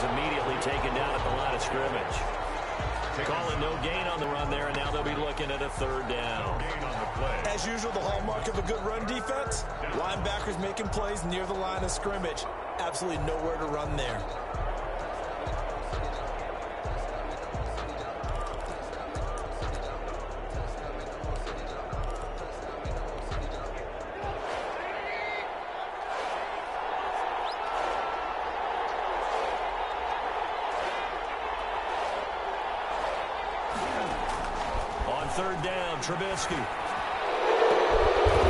he's immediately taken down at the line of scrimmage. Calling no gain on the run there, and now they'll be looking at a third down. As usual, the hallmark of a good run defense, linebackers making plays near the line of scrimmage. Absolutely nowhere to run there. Third down, Trubisky.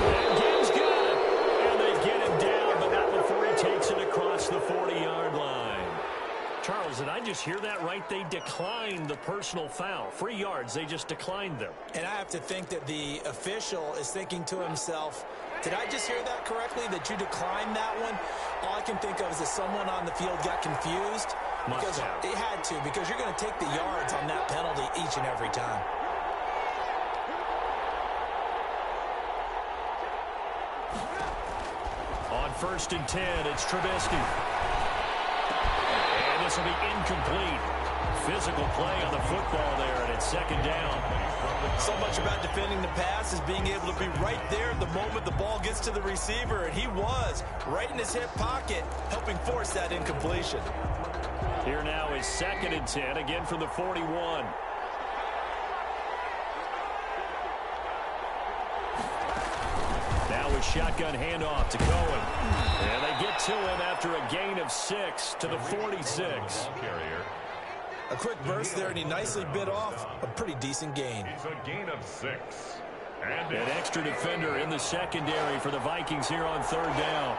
And game's good. And they get him down, but not before he takes it across the 40-yard line. Charles, did I just hear that right? They declined the personal foul. 3 yards, they just declined them. And I have to think that the official is thinking to himself, did I just hear that correctly, that you declined that one? All I can think of is that someone on the field got confused. Because it had to, because you're going to take the yards on that penalty each and every time. On 1st and 10, it's Trubisky. And this will be incomplete. Physical play on the football there, and it's 2nd down. So much about defending the pass is being able to be right there the moment the ball gets to the receiver, and he was right in his hip pocket, helping force that incompletion. Here now is 2nd and 10, again from the 41. Now with shotgun handoff to Cohen. And they get to him after a gain of 6 to the 46. A quick burst there, and he nicely bit off a pretty decent gain. It's a gain of 6. And an extra defender in the secondary for the Vikings here on 3rd down.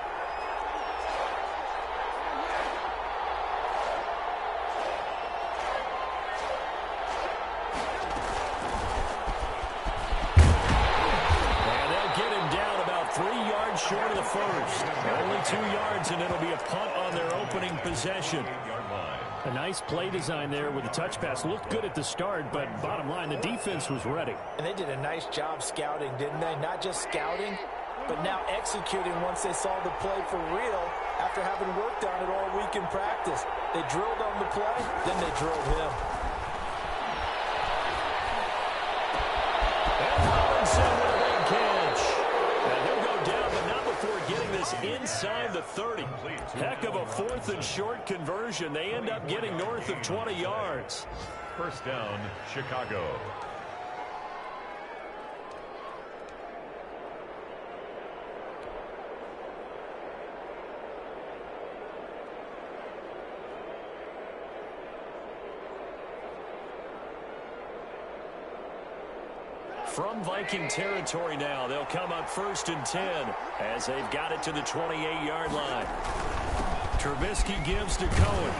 Short of the first. Only 2 yards, and it'll be a punt on their opening possession. A nice play design there with the touch pass. Looked good at the start, but bottom line, the defense was ready. And they did a nice job scouting, didn't they? Not just scouting, but now executing once they saw the play for real after having worked on it all week in practice. They drilled on the play, then they drilled him. And Robinson with a big catch. And he'll go down, but not before getting this inside the 30. Heck of a 4th and short conversion. They end up getting north of 20 yards. 1st down, Chicago. From Viking territory now, they'll come up 1st and 10 as they've got it to the 28-yard line. Trubisky gives to Cohen.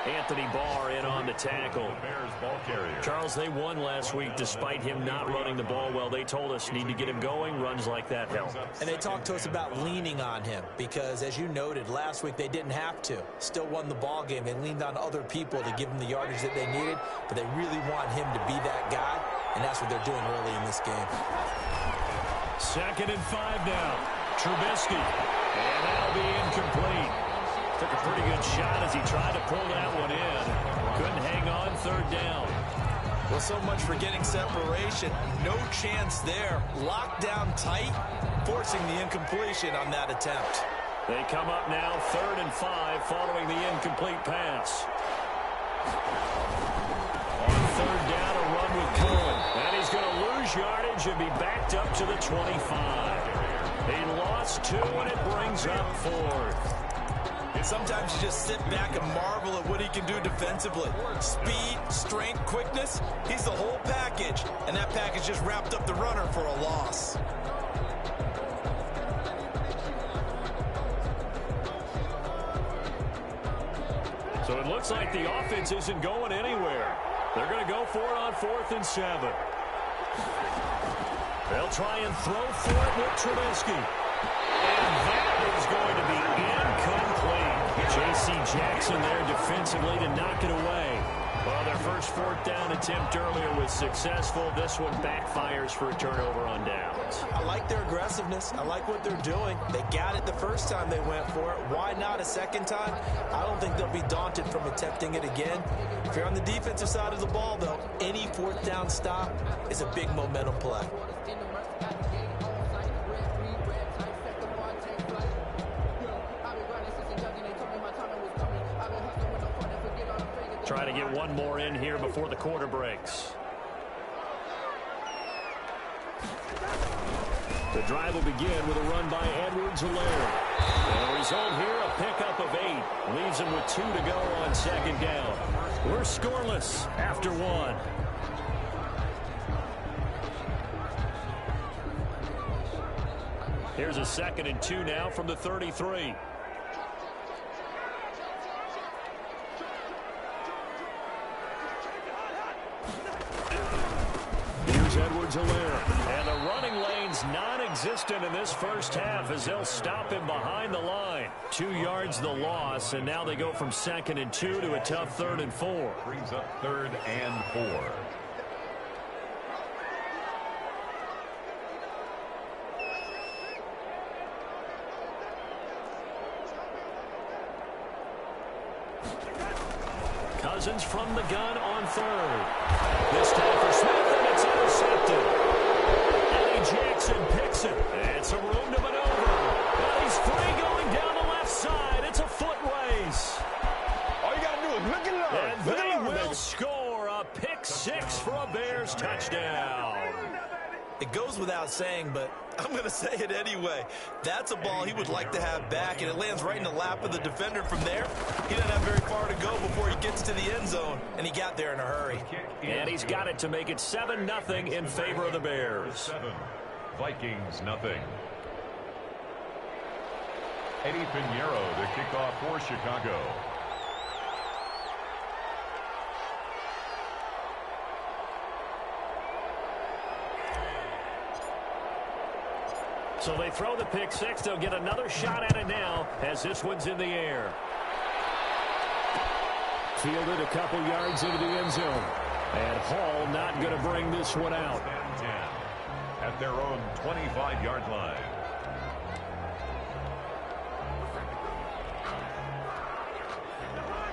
Anthony Barr in on the tackle. Bears ball carrier. Charles, they won last week despite him not running the ball well. They told us need to get him going. Runs like that help. And they talked to us about leaning on him because, as you noted, last week they didn't have to. Still won the ball game. They leaned on other people to give them the yardage that they needed, but they really want him to be that guy, and that's what they're doing early in this game. 2nd and 5 now. Trubisky. And that'll be incomplete. Took a pretty good shot as he tried to pull that one in. Couldn't hang on. 3rd down. Well, so much for getting separation. No chance there. Locked down tight, forcing the incompletion on that attempt. They come up now 3rd and 5 following the incomplete pass. On 3rd down, a run with Cohen. And he's going to lose yardage and be backed up to the 25. He lost 2, and it brings up 4th. Sometimes you just sit back and marvel at what he can do defensively. Speed, strength, quickness, he's the whole package. And that package just wrapped up the runner for a loss. So it looks like the offense isn't going anywhere. They're going to go for it on 4th and 7. They'll try and throw for it with Trubisky. And that is going to be incomplete. J.C. Jackson there defensively to knock it away. Well, their first fourth down attempt earlier was successful. This one backfires for a turnover on downs. I like their aggressiveness. I like what they're doing. They got it the first time they went for it. Why not a second time? I don't think they'll be daunted from attempting it again. If you're on the defensive side of the ball, though, any fourth down stop is a big momentum play. Try to get one more in here before the quarter breaks. The drive will begin with a run by Edwards-Helaire. And the result here, a pickup of 8. Leaves him with 2 to go on second down. We're scoreless after 1. Here's a 2nd and 2 now from the 33. Edwards-Helaire. And the running lane's non-existent in this first half as they'll stop him behind the line. 2 yards the loss, and now they go from 2nd and 2 to a tough 3rd and 4. Brings up 3rd and 4. Cousins from the gun on 3rd. This time for Smith, and it's intercepted. Eddie Jackson picks it. It's a room to maneuver. And he's free going down the left side. It's a foot race. All you got to do is look at it. And they will score a pick 6 for a Bears touchdown. It goes without saying, but I'm going to say it anyway. That's a ball he would like to have back, and it lands right in the lap of the defender from there. He doesn't have very far to go before he gets to the end zone, and he got there in a hurry. And he's got it to make it 7-0 in favor of the Bears. 7. Vikings nothing. Eddie Pinheiro to kick off for Chicago. So they throw the pick 6. They'll get another shot at it now as this one's in the air. Fielded a couple yards into the end zone. And Hall not going to bring this one out. 10 at their own 25-yard line.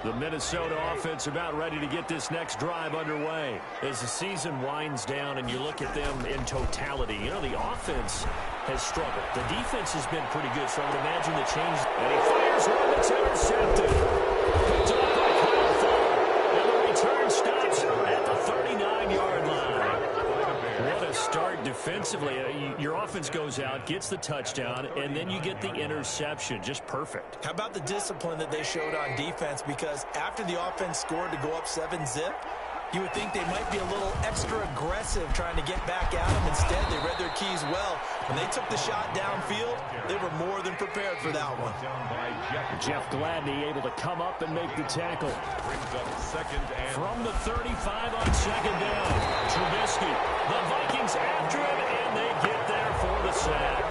The Minnesota offense about ready to get this next drive underway. As the season winds down and you look at them in totality, you know, the offense has struggled. The defense has been pretty good, so I would imagine the change. And he fires one that's intercepted. Picked up by Kyle Fuller. And the return stops at the 39-yard line. What a start defensively. Your offense goes out, gets the touchdown, and then you get the interception. Just perfect. How about the discipline that they showed on defense? Because after the offense scored to go up 7-zip, you would think they might be a little extra aggressive trying to get back at them. Instead, they read their keys well. When they took the shot downfield, they were more than prepared for that one. Jeff Gladney able to come up and make the tackle. Brings up 2nd and From the 35 on 2nd down, Trubisky. The Vikings after him, and they get there for the sack.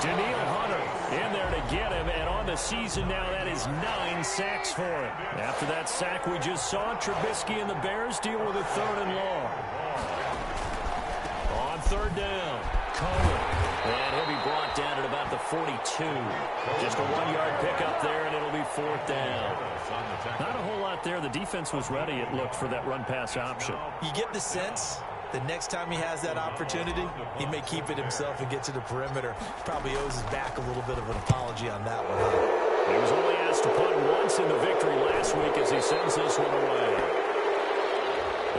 Daniil Hunter in there to get him, and on the season now, that is 9 sacks for him. After that sack we just saw, Trubisky and the Bears deal with a 3rd and long. On 3rd down, Cohen. And he'll be brought down at about the 42. Just a 1-yard pickup there, and it'll be 4th down. Not a whole lot there. The defense was ready, it looked, for that run-pass option. You get the sense the next time he has that opportunity, he may keep it himself and get to the perimeter. Probably owes his back a little bit of an apology on that one. He was only asked to punt once in the victory last week as he sends this one away.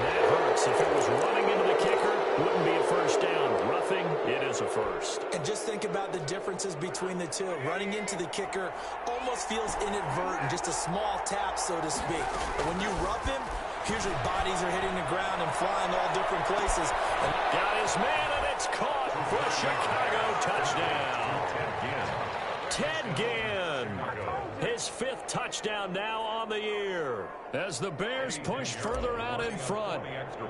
That hurts. If it was running into the kicker, wouldn't be a first down. Roughing, it is a first. And just think about the differences between the two. Running into the kicker almost feels inadvertent, just a small tap, so to speak. But when you rough him, usually bodies are hitting the ground and flying all different places. Got his man, and it's caught for a Chicago touchdown. Ted Ginn, his 5th touchdown now on the year as the Bears push further out in front.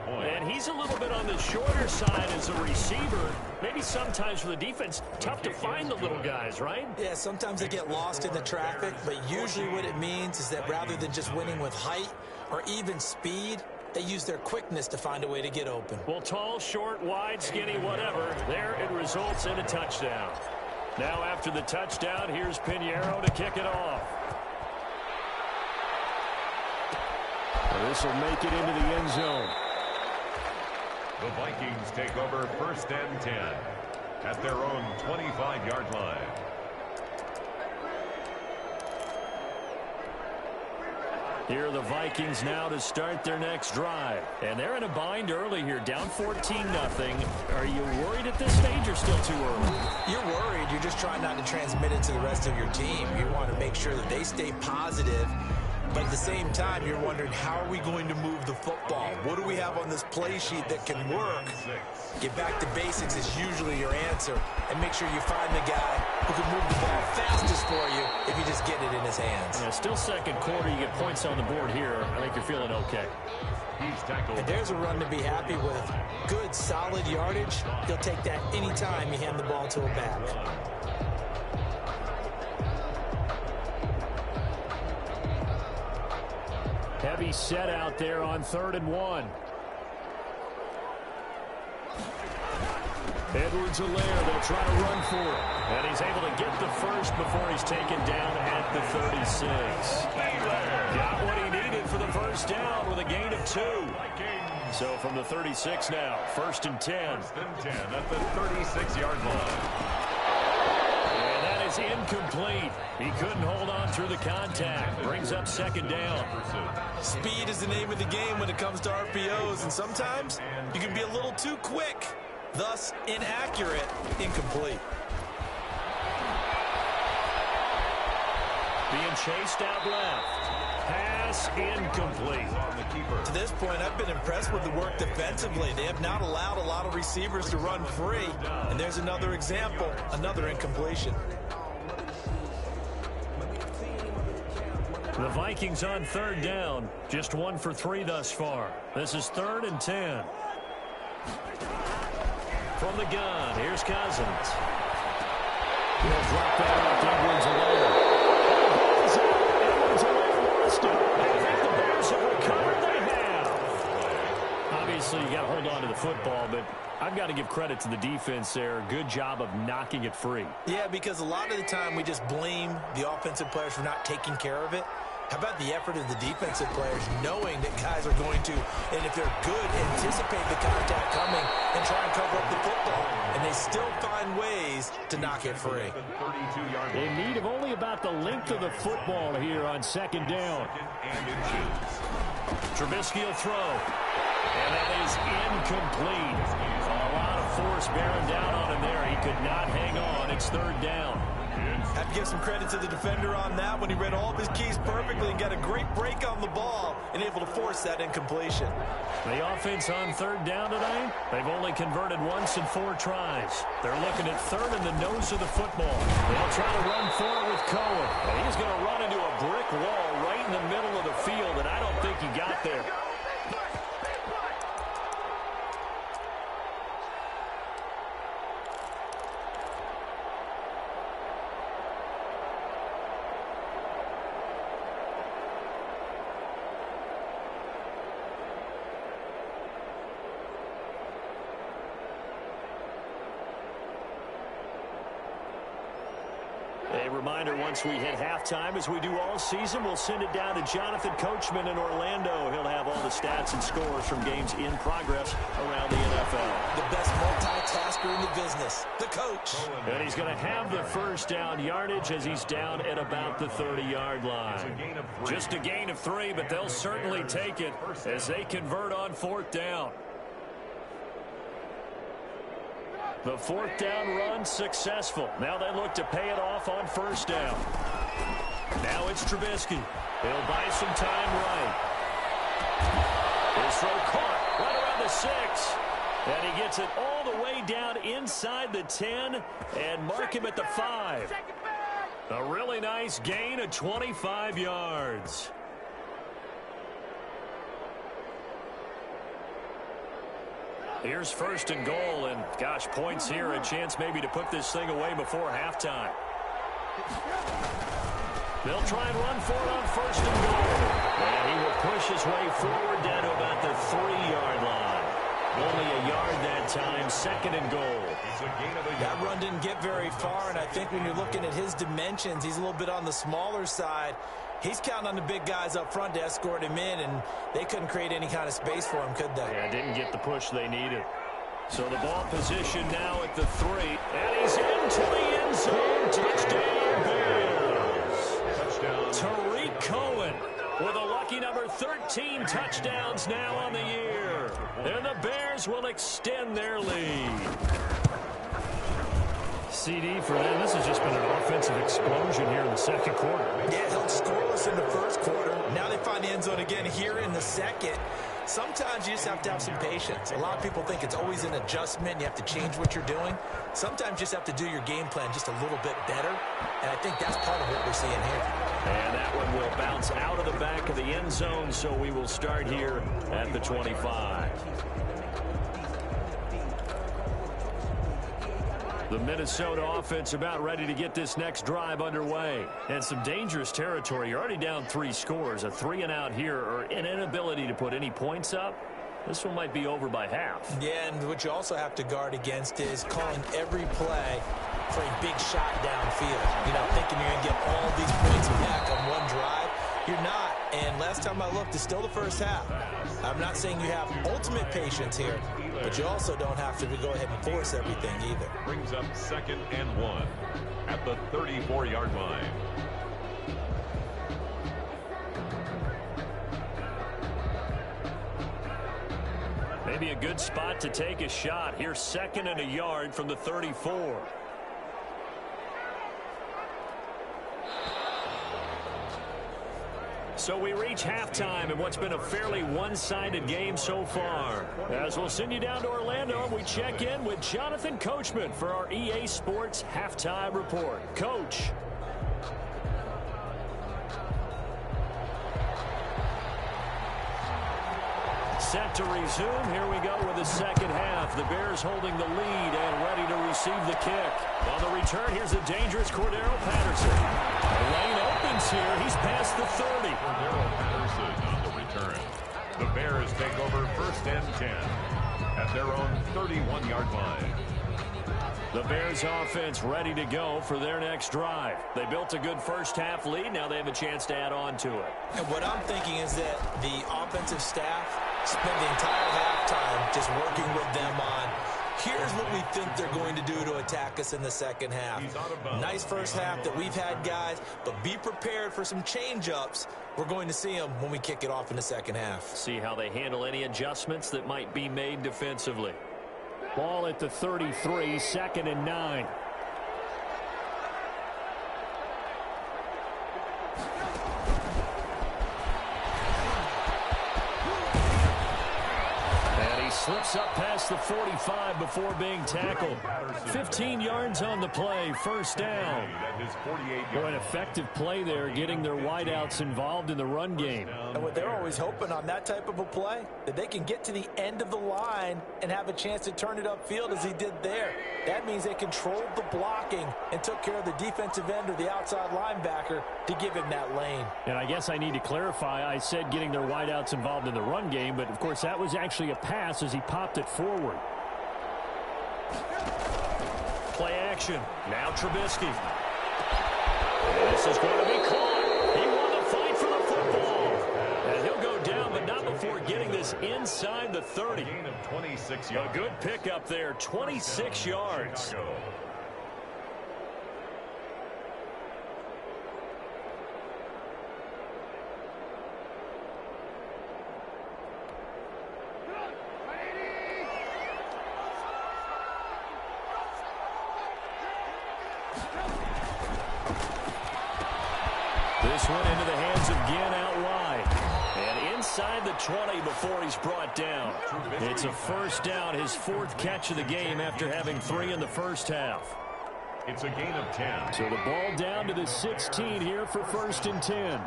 And he's a little bit on the shorter side as a receiver. Maybe sometimes for the defense, tough to find the little guys, right? Yeah, sometimes they get lost in the traffic, but usually what it means is that rather than just winning with height, or even speed, they use their quickness to find a way to get open. Well, tall, short, wide, skinny, whatever, there it results in a touchdown. Now after the touchdown, here's Pinheiro to kick it off. This will make it into the end zone. The Vikings take over 1st and 10 at their own 25-yard line. Here are the Vikings now to start their next drive. And they're in a bind early here, down 14-0. Are you worried at this stage or still too early? You're worried. You're just trying not to transmit it to the rest of your team. You want to make sure that they stay positive. But at the same time, you're wondering, how are we going to move the football? What do we have on this play sheet that can work? Get back to basics is usually your answer. And make sure you find the guy who can move the ball fastest for you if you just get it in his hands. Yeah, still second quarter. You get points on the board here. I think you're feeling okay. And there's a run to be happy with. Good, solid yardage. You'll take that anytime you hand the ball to a back. Heavy set out there on 3rd and 1. Edwards-Helaire, they'll try to run for it. And he's able to get the first before he's taken down at the 36. Got what he needed for the first down with a gain of 2. So from the 36 now, 1st and 10. 1st and 10 at the 36-yard line. Incomplete. He couldn't hold on through the contact. Brings up 2nd down. Speed is the name of the game when it comes to RPOs, and sometimes you can be a little too quick, thus inaccurate, incomplete. Being chased out left. Pass incomplete. To this point, I've been impressed with the work defensively. They have not allowed a lot of receivers to run free. And there's another example, another incompletion. The Vikings on 3rd down. Just 1 for 3 thus far. This is 3rd and 10. From the gun, here's Cousins. He'll drop that off to Edwards-Helaire. Obviously, you got to hold on to the football, but I've got to give credit to the defense there. Good job of knocking it free. Yeah, because a lot of the time we just blame the offensive players for not taking care of it. How about the effort of the defensive players knowing that guys are going to, and if they're good, anticipate the contact coming and try and cover up the football. And they still find ways to knock it free. In need of only about the length of the football here on 2nd down. Trubisky will throw. And that is incomplete. A lot of force bearing down on him there. He could not hang on. It's 3rd down. Have to give some credit to the defender on that when he read all of his keys perfectly and got a great break on the ball and able to force that incompletion. The offense on 3rd down tonight, they've only converted once in 4 tries. They're looking at 3rd in the nose of the football. They'll try to run for it with Cohen. And he's going to run into a brick wall right in the middle of the field, and I don't think he got there. A reminder, once we hit halftime, as we do all season, we'll send it down to Jonathan Coachman in Orlando. He'll have all the stats and scores from games in progress around the NFL. The best multitasker in the business, the coach. And he's going to have the first down yardage as he's down at about the 30-yard line. Just a gain of 3, but they'll certainly take it as they convert on 4th down. The 4th down run successful. Now they look to pay it off on 1st down. Now it's Trubisky. He'll buy some time right. His throw caught right around the 6. And he gets it all the way down inside the 10 and mark him at the 5. A really nice gain of 25 yards. Here's 1st and goal, and gosh, points here, a chance maybe to put this thing away before halftime. They'll try and run for it on 1st and goal. And he will push his way forward down to about the 3-yard line. Only a yard that time, 2nd and goal. That run didn't get very far, and I think when you're looking at his dimensions, he's a little bit on the smaller side. He's counting on the big guys up front to escort him in, and they couldn't create any kind of space for him, could they? Yeah, didn't get the push they needed. So the ball position now at the 3, and he's into the end zone. Touchdown, Bears. Touchdown. Tariq Cohen with a lucky number 13 touchdowns now on the year. And the Bears will extend their lead. CD for them. This has just been an offensive explosion here in the 2nd quarter. Yeah, held scoreless in the 1st quarter. Now they find the end zone again here in the 2nd. Sometimes you just have to have some patience. A lot of people think it's always an adjustment. You have to change what you're doing. Sometimes you just have to do your game plan just a little bit better. And I think that's part of what we're seeing here. And that one will bounce out of the back of the end zone, so we will start here at the 25. The Minnesota offense about ready to get this next drive underway. And some dangerous territory. You're already down 3 scores. A 3-and-out here, or an inability to put any points up. This one might be over by half. Yeah, and what you also have to guard against is calling every play for a big shot downfield. You know, thinking you're going to get all these points back on one drive. You're not. And last time I looked, it's still the 1st half. I'm not saying you have ultimate patience here, but you also don't have to go ahead and force everything either. Brings up 2nd and 1 at the 34-yard line. Maybe a good spot to take a shot. Here's 2nd and a yard from the 34. So we reach halftime in what's been a fairly one-sided game so far. As we'll send you down to Orlando, we check in with Jonathan Coachman for our EA Sports Halftime Report. Coach. Set to resume. Here we go with the 2nd half. The Bears holding the lead and ready to receive the kick. On the return, here's a dangerous Cordero Patterson. The lane opens here. He's past the 30. Cordero Patterson on the return. The Bears take over 1st and 10 at their own 31-yard line. The Bears offense ready to go for their next drive. They built a good 1st half lead. Now they have a chance to add on to it. And what I'm thinking is that the offensive staff spend the entire halftime just working with them on, here's what we think they're going to do to attack us in the 2nd half. Nice 1st half that we've had, guys, but be prepared for some change-ups. We're going to see them when we kick it off in the 2nd half. See how they handle any adjustments that might be made defensively. Ball at the 33, 2nd and 9. Slips up past the 45 before being tackled. 15 yards on the play, 1st down. An effective play there, getting their wideouts involved in the run game. And what they're always hoping on that type of a play, that they can get to the end of the line and have a chance to turn it upfield as he did there. That means they controlled the blocking and took care of the defensive end or the outside linebacker to give him that lane. And I guess I need to clarify, I said getting their wideouts involved in the run game, but of course that was actually a pass as he popped it forward. Play action. Now Trubisky. This is going to be caught. He won the fight for the football. And he'll go down, but not before getting this inside the 30. Gain of 26 yards. A good pickup there, 26 yards. This one into the hands of Ginn out wide. And inside the 20 before he's brought down. It's a 1st down, his 4th catch of the game after having 3 in the 1st half. It's a gain of 10. So the ball down to the 16 here for 1st and 10.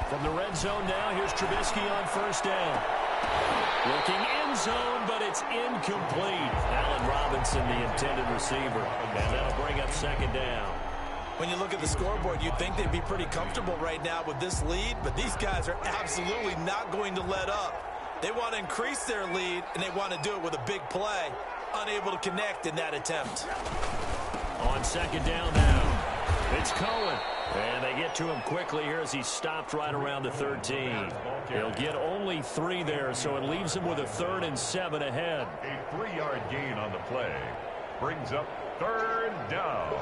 From the red zone now, here's Trubisky on 1st down. Looking end zone, but it's incomplete. Allen Robinson, the intended receiver. And that'll bring up 2nd down. When you look at the scoreboard, you'd think they'd be pretty comfortable right now with this lead, but these guys are absolutely not going to let up. They want to increase their lead, and they want to do it with a big play. Unable to connect in that attempt. On second down now, it's Cohen. And they get to him quickly here as he stopped right around the 13. He'll get only 3 there, so it leaves him with a 3rd and 7 ahead. A 3-yard gain on the play brings up 3rd down.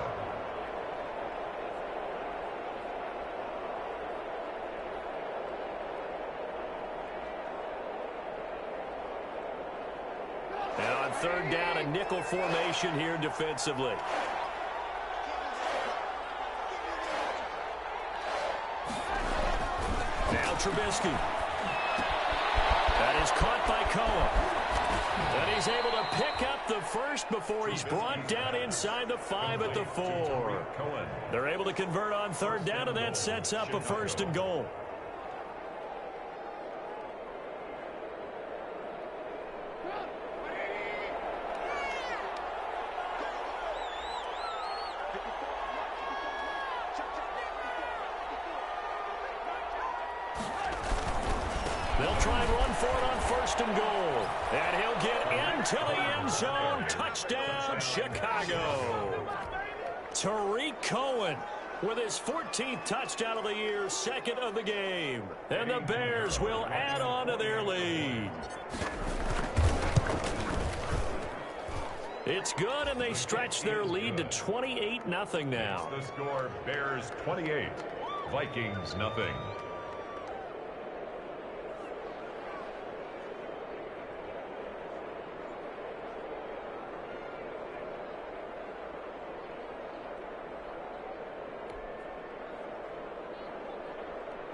And on 3rd down, a nickel formation here defensively. Now Trubisky. That is caught by Koa. And he's able to pick up the first before he's brought down inside the 5 at the 4. They're able to convert on 3rd down, and that sets up a 1st and goal. They'll try and run for it on 1st and goal. And he'll get into the end zone. Touchdown, Chicago. Tariq Cohen with his 14th touchdown of the year, 2nd of the game. And the Bears will add on to their lead. It's good, and they stretch their lead to 28-0 now. The score, Bears 28, Vikings nothing.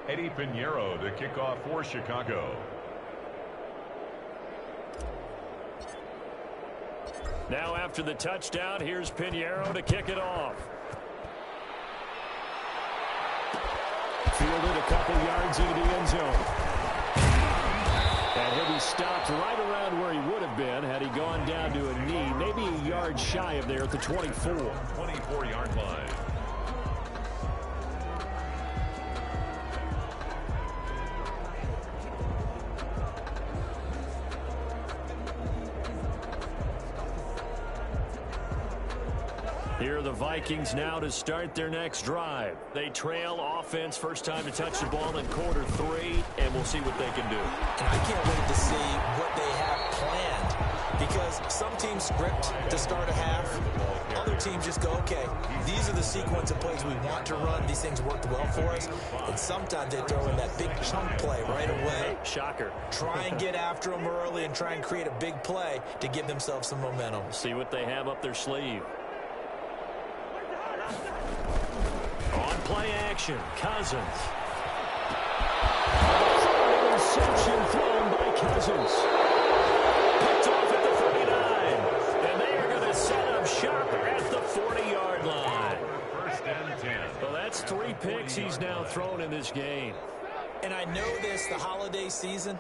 Eddie Pinheiro to kick off for Chicago. Now after the touchdown, here's Pinheiro to kick it off. Fielded a couple yards into the end zone. And he'll be stopped right around where he would have been had he gone down to a knee, maybe a yard shy of there at the 24. 24-yard line. Here are the Vikings now to start their next drive. They trail offense, first time to touch the ball in quarter 3, and we'll see what they can do. And I can't wait to see what they have planned, because some teams script to start a half. Other teams just go, okay, these are the sequence of plays we want to run. These things worked well for us. And sometimes they throw in that big chunk play right away. Shocker. Try and get after them early and try and create a big play to give themselves some momentum. See what they have up their sleeve. On play action, Cousins. Interception thrown by Cousins. Picked off at the 39. And they are going to set up shop at the 40-yard line. First and 10. Well, that's 3 picks he's now thrown in this game. And I know this, the holiday season,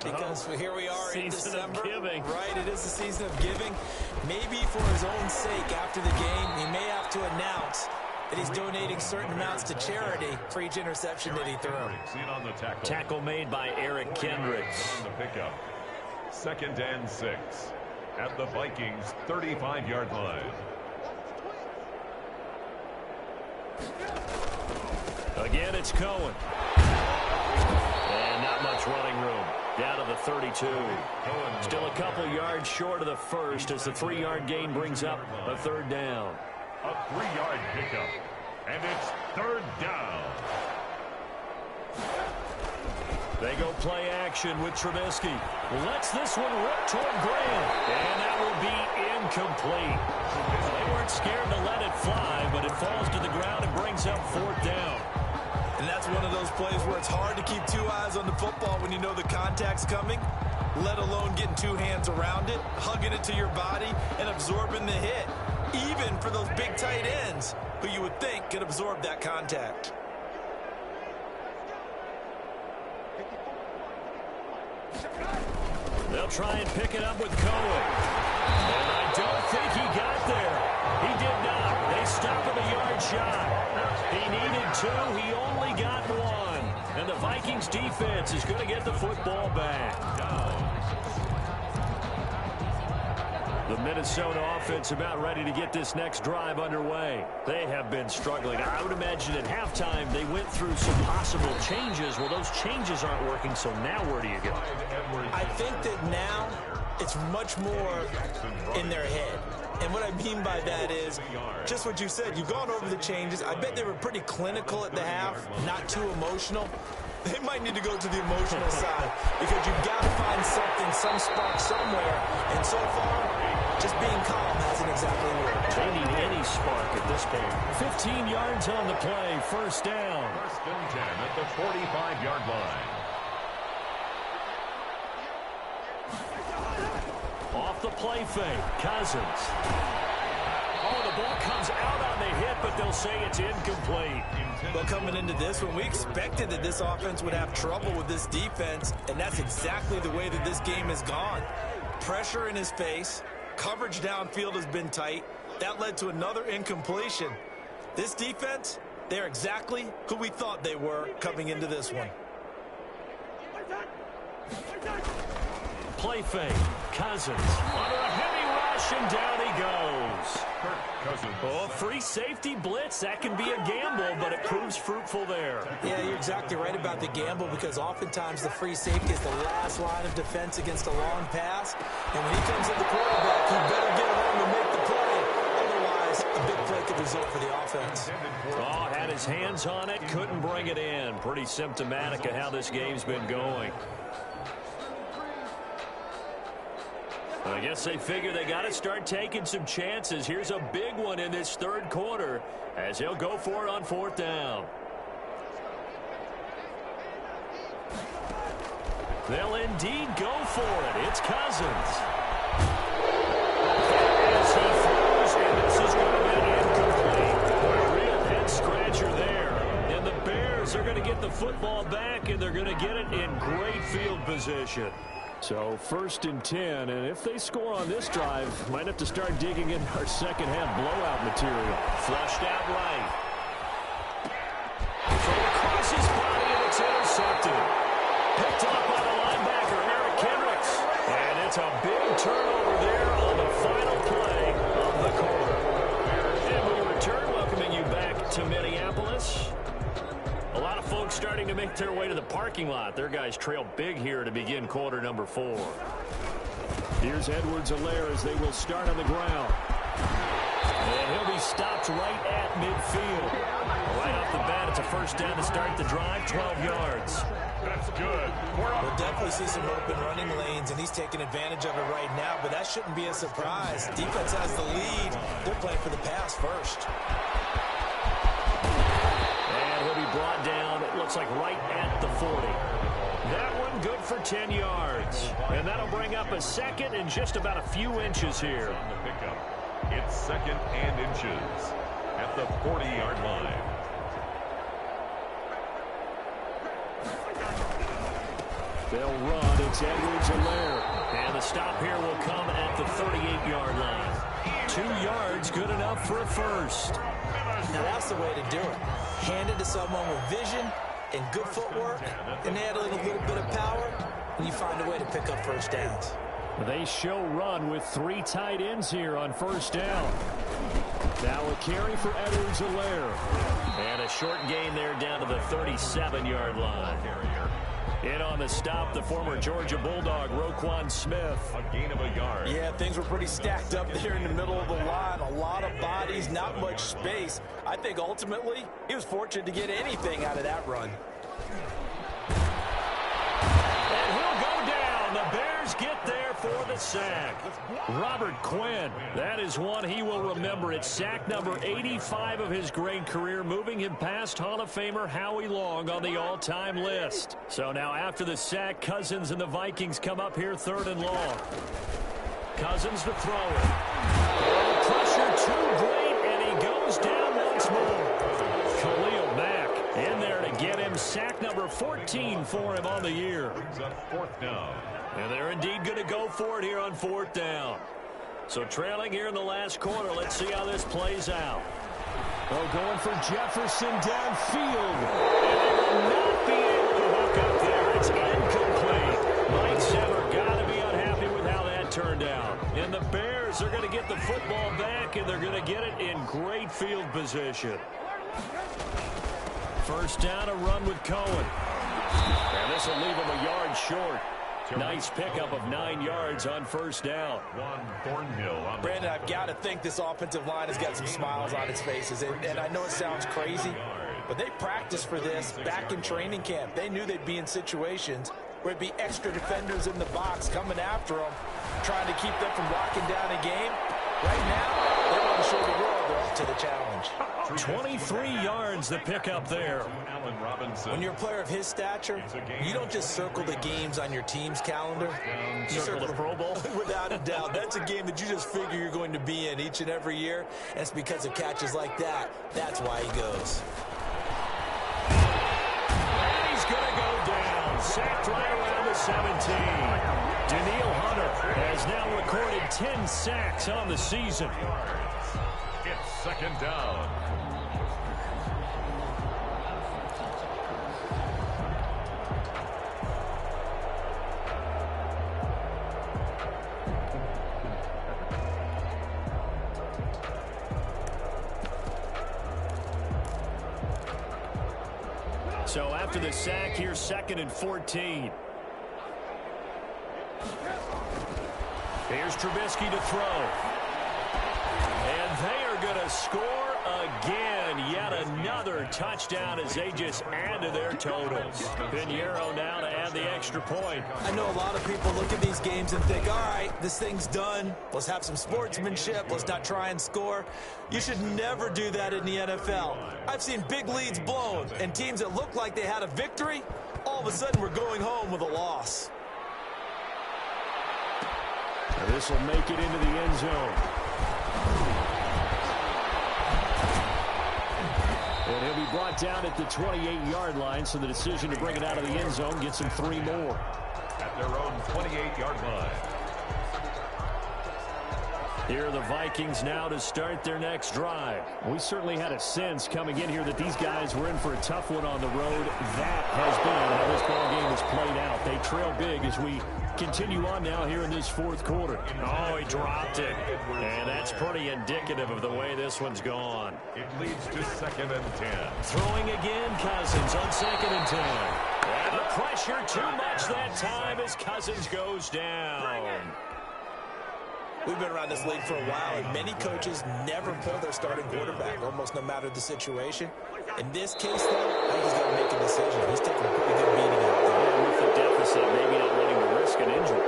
because here we are in December. Season of giving. Right, it is the season of giving. Maybe for his own sake after the game, he may have to announce that he's donating certain amounts to charity for each interception that he threw. On the tackle. Tackle made by Eric Kendricks. On the pickup. 2nd and 6 at the Vikings 35-yard line. Again, it's Cohen. And not much running room. Down to the 32. Still a couple yards short of the first as the 3-yard gain brings up a 3rd down. A 3-yard pickup. And it's 3rd down. They go play action with Trubisky. Lets this one rip toward Graham. And that will be incomplete. They weren't scared to let it fly, but it falls to the ground and brings up 4th down. And that's one of those plays where it's hard to keep 2 eyes on the football when you know the contact's coming, let alone getting 2 hands around it, hugging it to your body, and absorbing the hit. Even for those big tight ends who you would think could absorb that contact. They'll try and pick it up with Cohen. And I don't think he got there. He did not. They stop him a yard shy. He needed 2. He only got 1. And the Vikings defense is going to get the football back. The Minnesota offense about ready to get this next drive underway. They have been struggling. I would imagine at halftime they went through some possible changes. Well, those changes aren't working, so now where do you go? I think that now it's much more in their head. And what I mean by that is just what you said. You've gone over the changes. I bet they were pretty clinical at the half, not too emotional. They might need to go to the emotional side because you've got to find something, some spark somewhere. And so far, just being calm hasn't exactly worked. They need any spark at this point. 15 yards on the play, first down. First and 10 at the 45-yard line. Off the play fake, Cousins. Oh, the ball comes out on the hit, but they'll say it's incomplete. Well, coming into this one, we expected that this offense would have trouble with this defense, and that's exactly the way that this game has gone. Pressure in his face. Coverage downfield has been tight. That led to another incompletion. This defense, they're exactly who we thought they were coming into this one. Play fake, Cousins under a heavy rush, and down he goes. Cousins. Oh, free safety blitz. That can be a gamble, but it proves fruitful there. Yeah, you're exactly right about the gamble because oftentimes the free safety is the last line of defense against a long pass. And when he comes at the quarterback, he better get home and make the play. Otherwise, a big play could result for the offense. Oh, had his hands on it, couldn't bring it in. Pretty symptomatic of how this game's been going. I guess they figure they got to start taking some chances. Here's a big one in this third quarter as he'll go for it on fourth down. They'll indeed go for it. It's Cousins. As he throws, and this is going to be incomplete. A real head-scratcher there. And the Bears are going to get the football back, and they're going to get it in great field position. So first and 10, and if they score on this drive, might have to start digging in our second half blowout material. Flushed out right. Throw across his body, and it's intercepted. Picked up by the linebacker, Eric Kendricks. And it's a big turnover there on the final play of the quarter. And we return, welcoming you back to Minneapolis. A lot of folks starting to make their way to the parking lot. Their guys trail big here to begin quarter number 4. Here's Edwards-Helaire as they will start on the ground. And he'll be stopped right at midfield. Right off the bat, it's a first down to start the drive, 12 yards. That's good. We'll definitely see some open running lanes, and he's taking advantage of it right now, but that shouldn't be a surprise. Defense has the lead. They're playing for the pass first. Brought down, it looks like right at the 40. That one good for 10 yards. And that'll bring up a second and just about a few inches here. On the pickup. It's second and inches at the 40-yard line. They'll run. It's Edwards-Helaire. And the stop here will come at the 38-yard line. 2 yards, good enough for a first. Now that's the way to do it. Hand it to someone with vision and good footwork, and add a little bit of power, and you find a way to pick up first downs. They show run with 3 tight ends here on first down. Now a carry for Edwards-Helaire. And a short gain there down to the 37-yard line. In on the stop, the former Georgia Bulldog, Roquan Smith. A gain of a yard. Yeah, things were pretty stacked up there in the middle of the line. A lot of bodies, not much space. I think ultimately he was fortunate to get anything out of that run. And he'll go down. The Bears get there for the sack. Robert Quinn, that is one he will remember. It's sack number 85 of his great career, moving him past Hall of Famer Howie Long on the all-time list. So now after the sack, Cousins and the Vikings come up here third and long. Cousins to throw it. Oh, pressure too great, and he goes down once more. Khalil Mack in there to get him sack number 14 for him on the year. Brings up fourth down. And they're indeed going to go for it here on fourth down. So trailing here in the last quarter, let's see how this plays out. Oh, going for Jefferson downfield. And they will not be able to hook up there. It's incomplete. Mike Zimmer got to be unhappy with how that turned out. And the Bears are going to get the football back, and they're going to get it in great field position. First down, a run with Cohen. And this will leave him a yard short. Nice pickup of 9 yards on first down. Brandon, I've got to think this offensive line has got some smiles on its faces. And I know it sounds crazy, but they practiced for this back in training camp. They knew they'd be in situations where it'd be extra defenders in the box coming after them, trying to keep them from locking down a game. Right now, they want to show the world they're up to the challenge. 23 yards the pickup there. When you're a player of his stature, you don't just circle the games on your team's calendar. You circle the Pro Bowl? Without a doubt. That's a game that you just figure you're going to be in each and every year. And it's because of catches like that. That's why he goes. And he's going to go down. Sacked right around the 17. Daniil Hunter has now recorded 10 sacks on the season. It's second down. So after the sack, here's 2nd and 14. Here's Trubisky to throw. And they are going to score again. Yet another touchdown as they just add to their totals. Pinheiro now to add the extra point. I know a lot of people look at these games and think, all right, this thing's done. Let's have some sportsmanship. Let's not try and score. You should never do that in the NFL. I've seen big leads blown and teams that looked like they had a victory, all of a sudden we're going home with a loss. And this will make it into the end zone. And he'll be brought down at the 28-yard line, so the decision to bring it out of the end zone gets him 3 more. At their own 28-yard line. Here are the Vikings now to start their next drive. We certainly had a sense coming in here that these guys were in for a tough one on the road. That has been how this ball game has played out. They trail big as we continue on now here in this 4th quarter. Oh, he dropped it. And that's pretty indicative of the way this one's gone. It leads to 2nd and 10. Throwing again, Cousins on 2nd and 10. And the pressure too much that time as Cousins goes down. We've been around this league for a while, and many coaches never pull their starting quarterback, almost no matter the situation. In this case, though, I think he's got to make a decision. He's taking a pretty good beating out there. And with the deficit, maybe not wanting to risk an injury.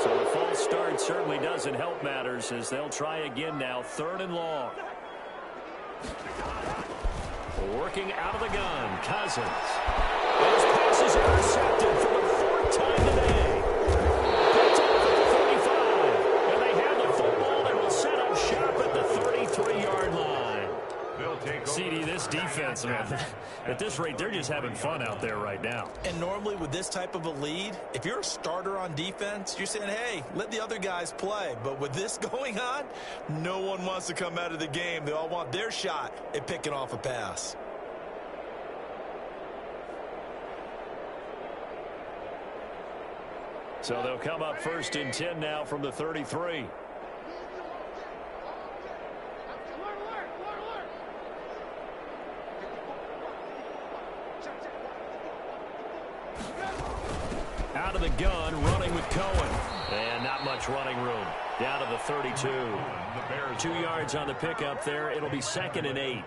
So a false start certainly doesn't help matters as they'll try again now, 3rd and long. Working out of the gun, Cousins. Those passes intercepted for the 4th time today. Picked off at the 35. And they have the football and will set up shop at the 33-yard line. CD, this defense, man, at this rate, they're just having fun out there right now. And normally with this type of a lead, if you're a starter on defense, you're saying, hey, let the other guys play. But with this going on, no one wants to come out of the game. They all want their shot at picking off a pass. So they'll come up 1st and 10 now from the 33. Out of the gun, running with Cohen. And not much running room. Down to the 32. 2 yards on the pickup there. It'll be 2nd and 8.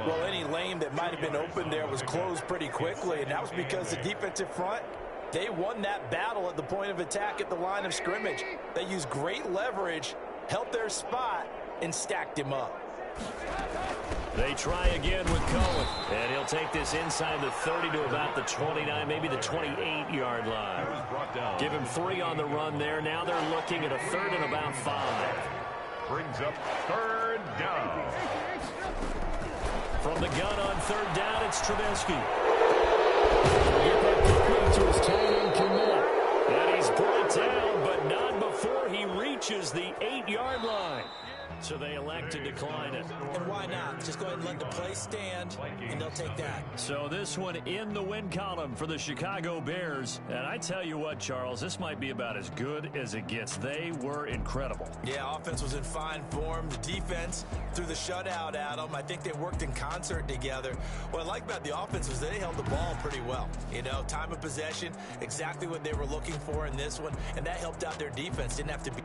Well, any lane that might have been open there was closed pretty quickly, and that was because the defensive front, they won that battle at the point of attack at the line of scrimmage. They used great leverage, held their spot, and stacked him up. They try again with Cohen. And he'll take this inside the 30 to about the 29, maybe the 28-yard line. Give him 3 on the run there. Now they're looking at a 3rd and about 5. Brings up 3rd down. From the gun on 3rd down, it's Trubisky. Get that complete to his tight end commit. And he's brought down, but not before he reaches the 8-yard line. So they elect to decline it. And why not? Just go ahead and let the play stand, and they'll take that. So this one in the win column for the Chicago Bears. And I tell you what, Charles, this might be about as good as it gets. They were incredible. Yeah, offense was in fine form. The defense threw the shutout at them. I think they worked in concert together. What I like about the offense was they held the ball pretty well. You know, time of possession, exactly what they were looking for in this one, and that helped out their defense. Didn't have to be...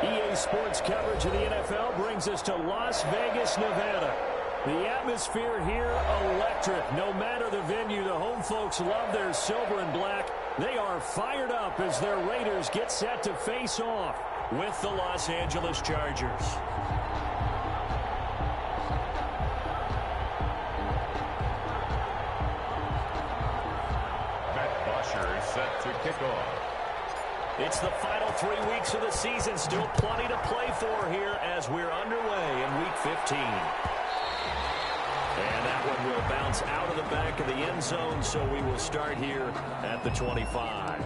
EA Sports coverage of the NFL brings us to Las Vegas, Nevada. The atmosphere here, electric. No matter the venue, the home folks love their silver and black. They are fired up as their Raiders get set to face off with the Los Angeles Chargers. Set to kick off. It's the final 3 weeks of the season. Still plenty to play for here as we're underway in Week 15. And that one will bounce out of the back of the end zone, so we will start here at the 25.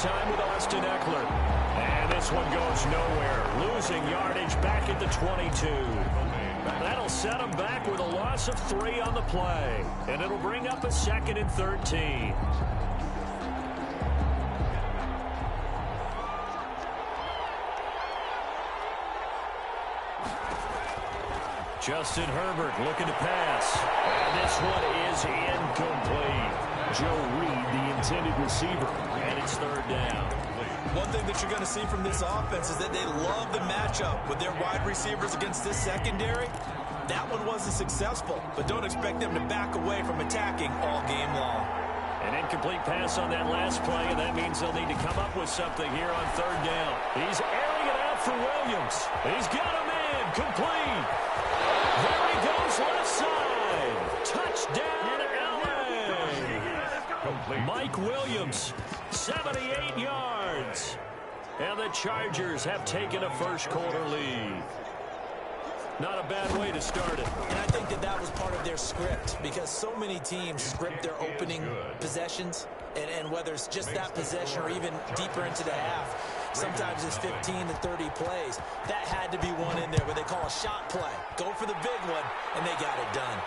Time with Austin Eckler. And this one goes nowhere. Losing yardage back at the 22. That'll set them back with a loss of 3 on the play. And it'll bring up a 2nd and 13. Justin Herbert looking to pass. And this one is incomplete. Joe Reed, the intended receiver, and it's 3rd down. One thing that you're going to see from this offense is that they love the matchup with their wide receivers against this secondary. That one wasn't successful, but don't expect them to back away from attacking all game long. An incomplete pass on that last play, and that means they'll need to come up with something here on 3rd down. He's airing it out for Williams. He's got him in, complete. There he goes, left side. Touchdown. Mike Williams, 78 yards. And the Chargers have taken a first-quarter lead. Not a bad way to start it. And I think that was part of their script, because so many teams script their opening possessions, and whether it's just that possession or even deeper into the half, sometimes it's 15 to 30 plays. That had to be one in there where they call a shot play. Go for the big one, and they got it done.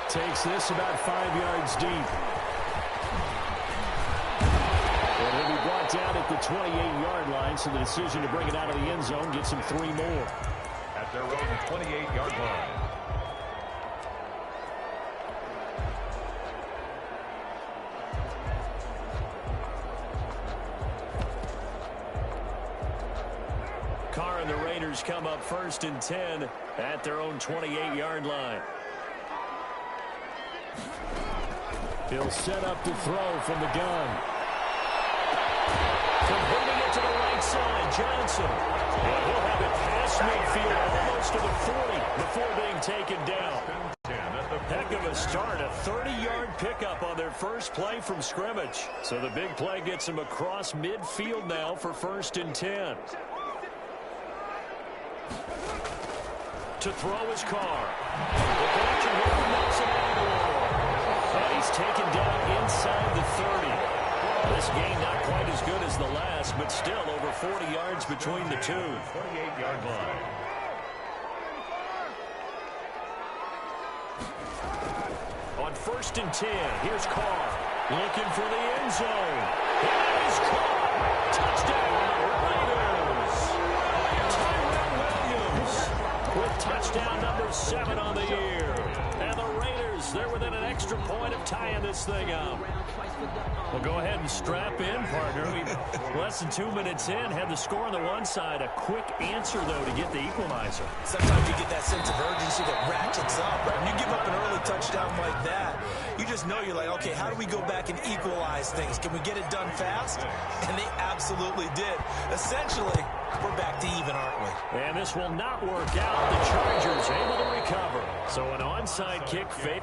Takes this about 5 yards deep. And he'll be brought down at the 28-yard line, so the decision to bring it out of the end zone gets him 3 more. At their own 28-yard line. Carr and the Raiders come up 1st and 10 at their own 28-yard line. He'll set up to throw from the gun. Completing it to the right side, Johnson. And he'll have it past midfield, almost to the 40 before being taken down. Heck of a start, a 30-yard pickup on their first play from scrimmage. So the big play gets them across midfield now for 1st and 10. To throw his Carr. The connection here from Nelson Aguilar. And he's taken down inside the 30. This game not quite as good as the last, but still over 40 yards between the two. 28-yard line. On 1st and 10, here's Carr. Looking for the end zone. Here's Carr. Touchdown, Raiders. Tyrell Williams with touchdown number 7 on the year. And the Raiders, they're within an extra point of tying this thing up. Well, go ahead and strap in, partner. Less than 2 minutes in, had the score on the one side. A quick answer, though, to get the equalizer. Sometimes you get that sense of urgency that ratchets up. Right? When you give up an early touchdown like that, you just know you're like, okay, how do we go back and equalize things? Can we get it done fast? And they absolutely did. Essentially, we're back to even, aren't we? And this will not work out. The Chargers able to recover. So an onside kick fake.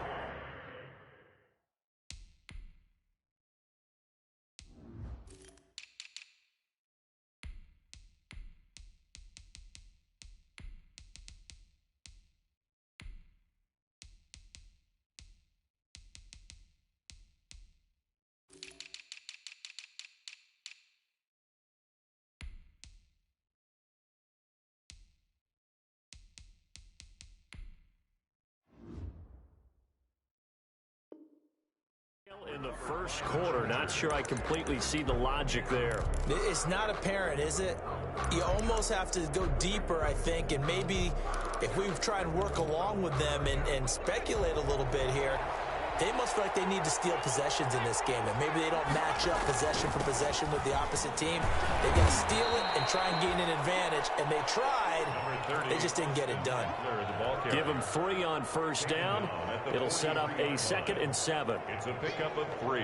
in the first quarter. Not sure I completely see the logic there. It's not apparent, is it? You almost have to go deeper, I think, and maybe if we try and work along with them and speculate a little bit here, they must feel like they need to steal possessions in this game, and maybe they don't match up possession for possession with the opposite team. They got to steal it and try and gain an advantage, and they tried. They just didn't get it done. Give them 3 on first down. It'll set up a 2nd and 7. It's a pickup of 3.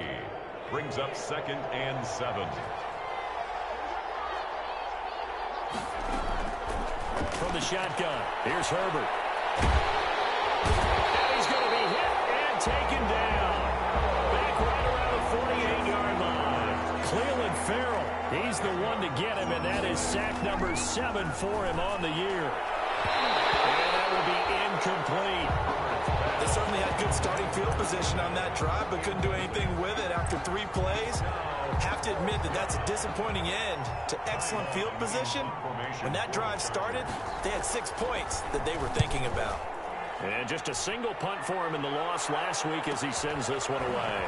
Brings up 2nd and 7. From the shotgun, here's Herbert. And he's going to be hit and taken down. Back right around the 48-yard line. Cleveland Farrell, he's the one to get him, and that is sack number 7 for him on the year. And that will be incomplete. They certainly had good starting field position on that drive, but couldn't do anything with it after 3 plays. Have to admit that that's a disappointing end to excellent field position. When that drive started, they had 6 points that they were thinking about. And just a single punt for him in the loss last week as he sends this one away.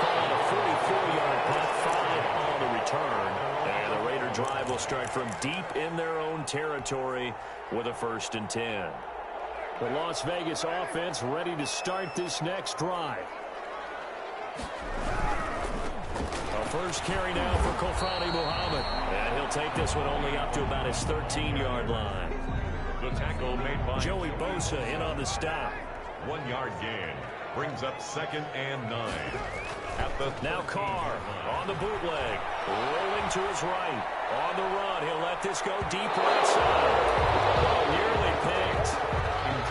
Calling a 44-yard punt, 5 on the return. And the Raider drive will start from deep in their own territory with a 1st and 10. The Las Vegas offense ready to start this next drive. A first carry now for Kofrani Muhammad. And he'll take this one only up to about his 13-yard line. The tackle made by Joey Bosa in on the stop. 1-yard gain. Brings up 2nd and 9. At the now Carr on the bootleg. Rolling to his right. On the run. He'll let this go deep right side. Oh, nearly picked.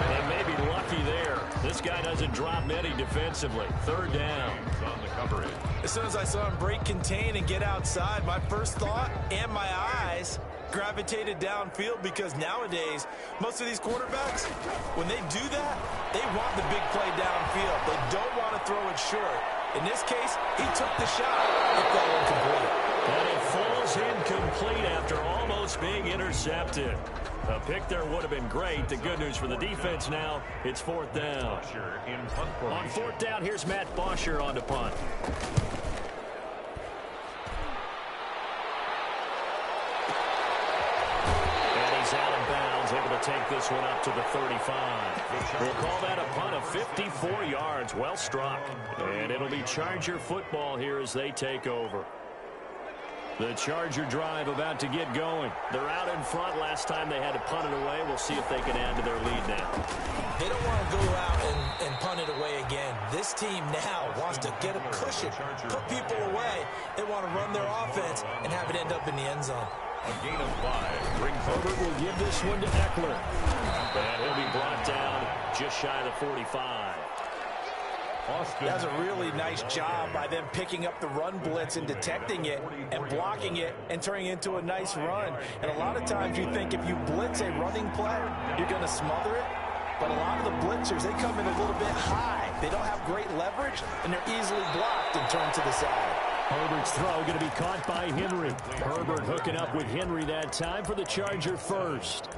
And maybe lucky there. This guy doesn't drop many defensively. 3rd down. On the coverage. As soon as I saw him break contain and get outside, my first thought and my eyes gravitated downfield, because nowadays, most of these quarterbacks, when they do that, they want the big play downfield. They don't want to throw it short. In this case, he took the shot. It fell incomplete. And it falls incomplete after almost being intercepted. A pick there would have been great. The good news for the defense now, it's 4th down. On 4th down, here's Matt Bosher on to punt. And he's out of bounds, able to take this one up to the 35. We'll call that a punt of 54 yards. Well struck. And it'll be Charger football here as they take over. The Charger drive about to get going. They're out in front. Last time they had to punt it away. We'll see if they can add to their lead now. They don't want to go out and punt it away again. This team now wants to get a cushion, put people away. They want to run their offense and have it end up in the end zone. A gain of 5. Brings Herbert will give this one to Eckler. And he'll be brought down just shy of the 45. That's a really nice job by them picking up the run blitz and detecting it and blocking it and turning it into a nice run. And a lot of times you think if you blitz a running play, you're going to smother it. But a lot of the blitzers, they come in a little bit high. They don't have great leverage, and they're easily blocked and turned to the side. Herbert's throw going to be caught by Henry. Herbert hooking up with Henry that time for the Charger first.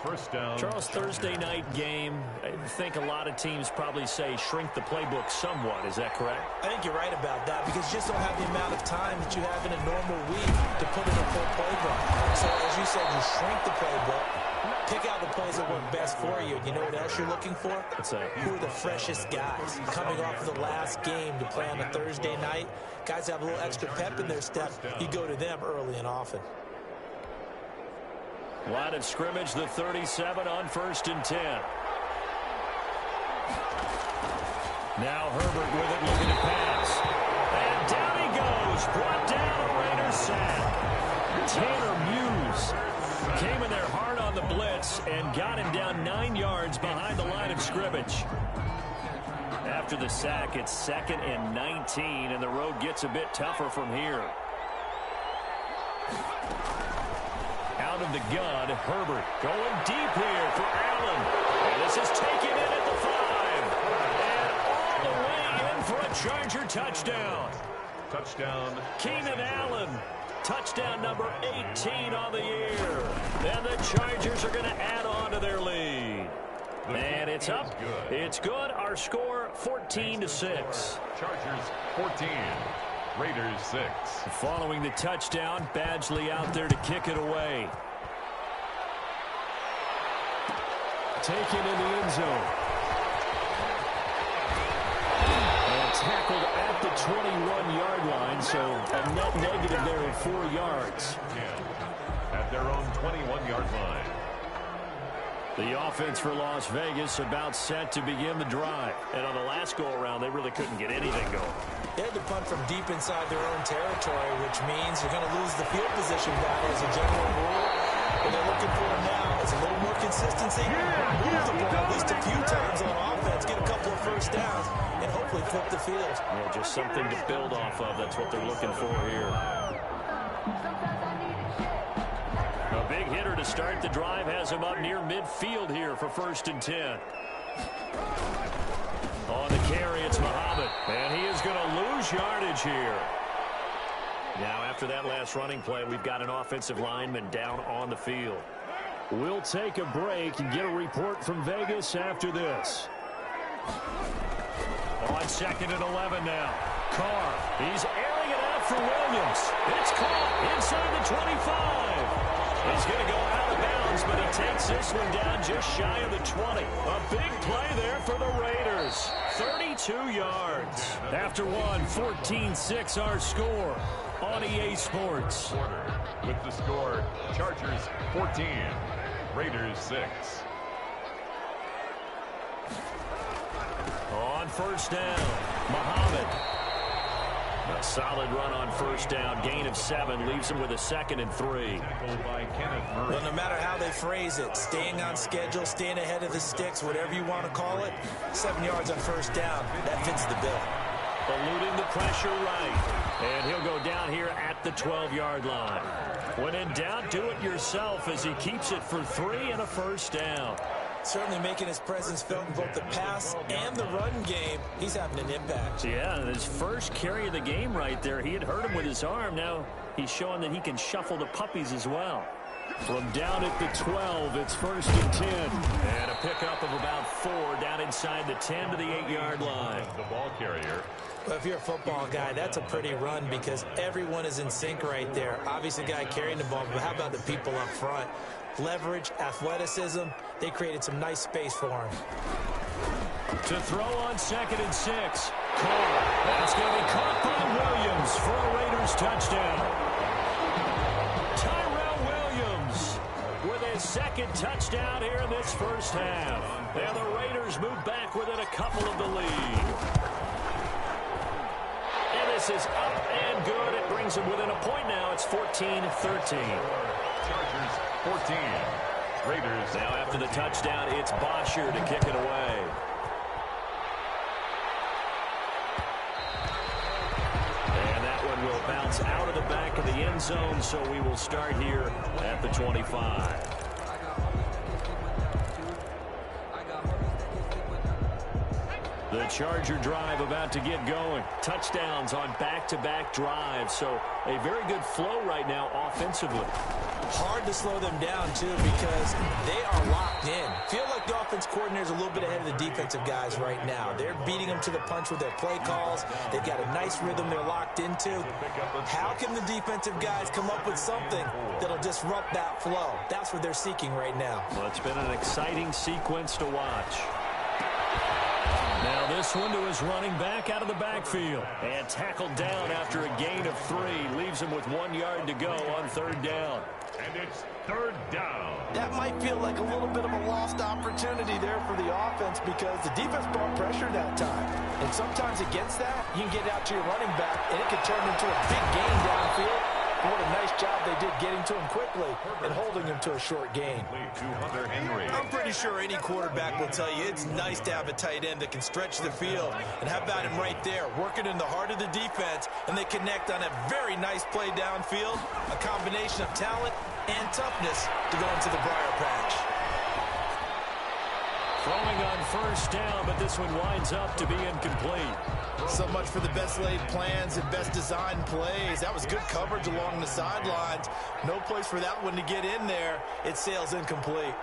First down. Charles, Thursday night game. I think a lot of teams probably say shrink the playbook somewhat. Is that correct? I think you're right about that, because you just don't have the amount of time that you have in a normal week to put in a full playbook. So as you said, you shrink the playbook, pick out the plays that work best for you. You know what else you're looking for? What's that? Who are the freshest guys coming off of the last game to play on a Thursday night? Guys have a little extra pep in their step. You go to them early and often. Line of scrimmage, the 37 on 1st and 10. Now Herbert with it, looking to pass. And down he goes. Brought down a Raider sack. Tanner Muse came in there hard on the blitz and got him down 9 yards behind the line of scrimmage. After the sack, it's 2nd and 19, and the road gets a bit tougher from here. Out of the gun, Herbert going deep here for Allen. And this is taken in at the 5. And all the way in for a Charger touchdown. Touchdown. Keenan Allen. Touchdown number 18 on the year. And the Chargers are going to add on to their lead. And It's up. It's good. Our score, 14-6. Chargers 14, Raiders 6. Following the touchdown, Badgley out there to kick it away. Taken in the end zone. And tackled at the 21-yard line, so a net negative there of 4 yards. At their own 21-yard line. The offense for Las Vegas about set to begin the drive. And on the last go-around, they really couldn't get anything going. They had to punt from deep inside their own territory, which means you're going to lose the field position battle as a general rule. What they're looking for now is a little more consistency. Move the ball at least a few times on offense, get a couple of first downs, and hopefully flip the field. Yeah, just something to build off of. That's what they're looking for here. A big hitter to start the drive has him up near midfield here for 1st and 10. On the carry, it's Muhammad. And he is going to lose yardage here. Now, after that last running play, we've got an offensive lineman down on the field. We'll take a break and get a report from Vegas after this. On 2nd and 11 now. Carr, he's airing it out for Williams. It's caught inside the 25. He's going to go out of bounds, but he takes this one down just shy of the 20. A big play there for the Raiders. 32 yards. After one, 14-6 our score on EA Sports. With the score, Chargers 14, Raiders 6. On 1st down, Muhammad. A solid run on 1st down. Gain of 7 leaves him with a 2nd and 3. Well, no matter how they phrase it, staying on schedule, staying ahead of the sticks, whatever you want to call it, 7 yards on 1st down, that fits the bill. Eluding the pressure right. And he'll go down here at the 12-yard line. When in doubt, do it yourself as he keeps it for 3 and a 1st down. Certainly making his presence felt in both the pass and the run game. He's having an impact. Yeah, his first carry of the game right there. He had hurt him with his arm. Now he's showing that he can shuffle the puppies as well. From down at the 12, it's 1st and 10. And a pickup of about 4 down inside the 10 to the 8-yard line. The ball carrier. Well, if you're a football guy, that's a pretty run because everyone is in sync right there. Obviously, the guy carrying the ball, but how about the people up front? Leverage, athleticism, they created some nice space for him. To throw on 2nd and 6. Carr. That's going to be caught by Williams for a Raiders touchdown. Tyrell Williams with his 2nd touchdown here in this 1st half. And the Raiders move back within a couple of the lead. And this is up and good. It brings them within a point now. It's 14-13. Chargers 14, Raiders. Now after the touchdown, it's Bosher to kick it away. And that one will bounce out of the back of the end zone, so we will start here at the 25. The Charger drive about to get going. Touchdowns on back-to-back drives, so a very good flow right now offensively. Hard to slow them down, too, because they are locked in. Feel like the offense coordinator is a little bit ahead of the defensive guys right now. They're beating them to the punch with their play calls. They've got a nice rhythm they're locked into. How can the defensive guys come up with something that'll disrupt that flow? That's what they're seeking right now. Well, it's been an exciting sequence to watch. Now this one to his running back out of the backfield. And tackled down after a gain of 3. Leaves him with 1 yard to go on 3rd down. And it's 3rd down. That might feel like a little bit of a lost opportunity there for the offense because the defense brought pressure that time. And sometimes against that, you can get out to your running back, and it can turn into a big gain downfield. But what a nice job they did getting to him quickly and holding him to a short gain. I'm pretty sure any quarterback will tell you it's nice to have a tight end that can stretch the field. And how about him right there, working in the heart of the defense, and they connect on a very nice play downfield, a combination of talent and toughness to go into the briar patch. Throwing on 1st down, but this one winds up to be incomplete. So much for the best laid plans and best designed plays. That was good coverage along the sidelines. No place for that one to get in there. It sails incomplete.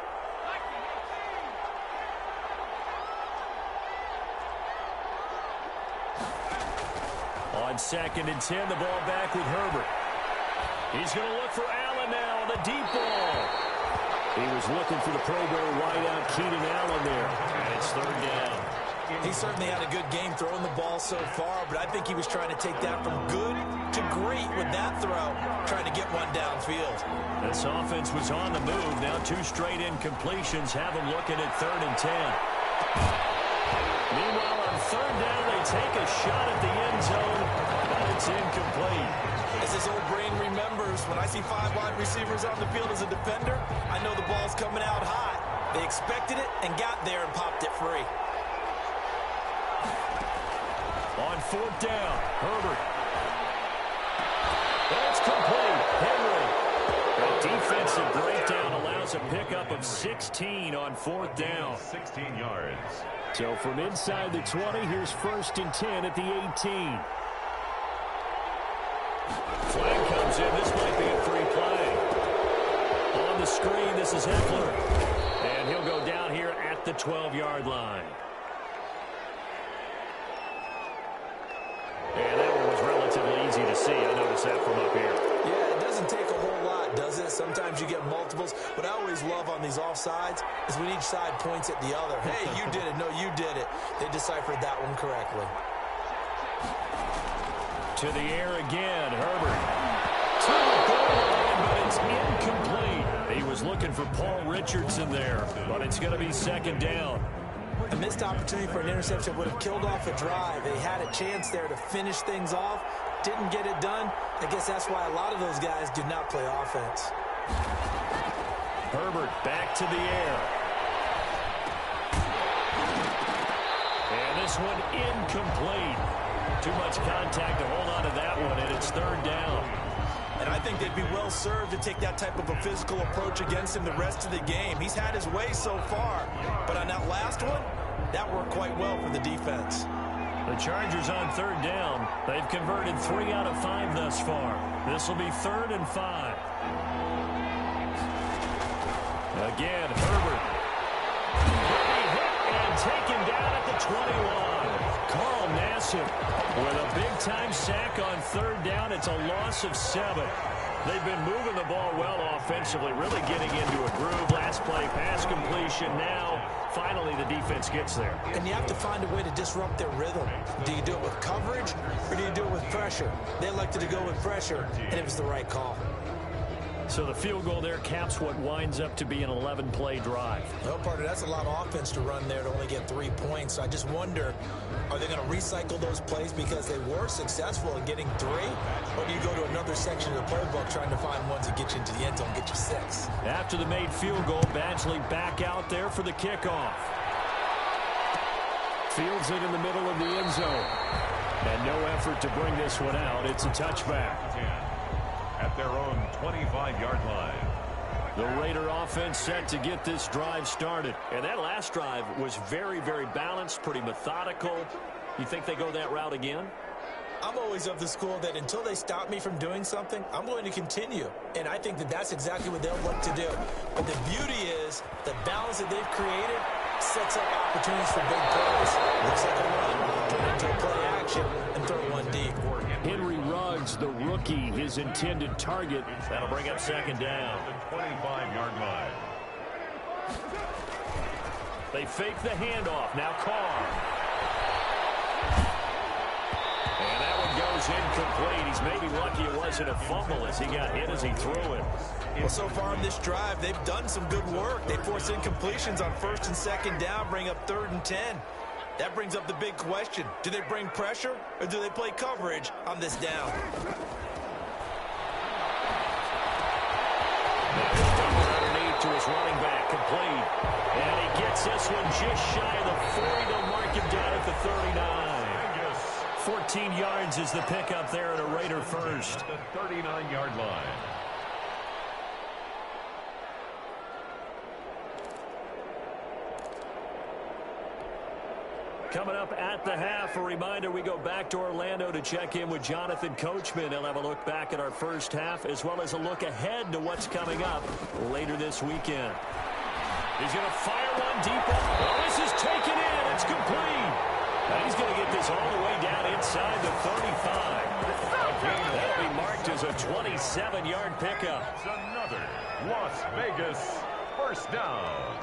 On 2nd and 10, the ball back with Herbert. He's going to look for Allen now on the deep ball. He was looking for the Pro Bowl wideout Keenan Allen there. And it's 3rd down. He certainly had a good game throwing the ball so far, but I think he was trying to take that from good to great with that throw, trying to get one downfield. This offense was on the move. Now 2 straight incompletions have them looking at 3rd and 10. Meanwhile, on 3rd down, they take a shot at the end zone, but it's incomplete. As his old brain remembers, when I see 5 wide receivers on the field as a defender, I know the ball's coming out hot. They expected it and got there and popped it free. On 4th down, Herbert. That's complete. Henry. A defensive breakdown allows a pickup of 16 on 4th down. 16 yards. So from inside the 20, here's 1st and 10 at the 18. Flag comes in. This might be a free play. On the screen, this is Eckler. And he'll go down here at the 12-yard line. And that one was relatively easy to see. I noticed that from up here. Yeah, it doesn't take a whole lot, does it? Sometimes you get multiples. What I always love on these offsides is when each side points at the other. Hey, you did it. No, you did it. They deciphered that one correctly. To the air again, Herbert. To the goal line, but it's incomplete. He was looking for Paul Richardson there, but it's going to be 2nd down. A missed opportunity for an interception would have killed off a drive. They had a chance there to finish things off. Didn't get it done. I guess that's why a lot of those guys do not play offense. Herbert back to the air. And this one incomplete. Too much contact to hold on to that one, and it's 3rd down. And I think they'd be well served to take that type of a physical approach against him the rest of the game. He's had his way so far, but on that last one, that worked quite well for the defense. The Chargers on 3rd down. They've converted 3 out of 5 thus far. This will be 3rd and 5. Again, Herbert. Hit and taken down at the 21. Carl Nassib with a big-time sack on 3rd down. It's a loss of 7. They've been moving the ball well offensively, really getting into a groove. Last play, pass completion. Now, finally, the defense gets there. And you have to find a way to disrupt their rhythm. Do you do it with coverage, or do you do it with pressure? They elected to go with pressure, and it was the right call. So the field goal there caps what winds up to be an 11-play drive. Well, partner, that's a lot of offense to run there to only get 3 points. So I just wonder, are they going to recycle those plays because they were successful in getting 3? Or do you go to another section of the playbook trying to find ones that get you into the end zone and get you 6? After the made field goal, Badgley back out there for the kickoff. Fields it in the middle of the end zone. And no effort to bring this one out. It's a touchback. At their own 25-yard line. The Raider offense set to get this drive started. And that last drive was very, very balanced, pretty methodical. You think they go that route again? I'm always of the school that until they stop me from doing something, I'm going to continue. And I think that that's exactly what they'll look to do. But the beauty is the balance that they've created sets up opportunities for big plays. Looks like a run, turn into a play action, and throw one deep. Henry Ruggs, the rookie, his intended target. That'll bring up 2nd down. The 25-yard line. They fake the handoff. Now Carr. And that one goes incomplete. He's maybe lucky it wasn't a fumble as he got hit as he threw it. Well, so far in this drive, they've done some good work. They force incompletions on 1st and 2nd down, bring up 3rd and 10. That brings up the big question. Do they bring pressure or do they play coverage on this down? Underneath to his running back, complete. And he gets this one just shy of the 40. They'll mark him down at the 39. 14 yards is the pickup there at a Raider first. The 39-yard line. Coming up at the half, a reminder, we go back to Orlando to check in with Jonathan Coachman. He'll have a look back at our first half as well as a look ahead to what's coming up later this weekend. He's going to fire one deep. Oh, this is taken in. It's complete. Now he's going to get this all the way down inside the 35. That'll be marked as a 27-yard pickup. It's another Las Vegas first down.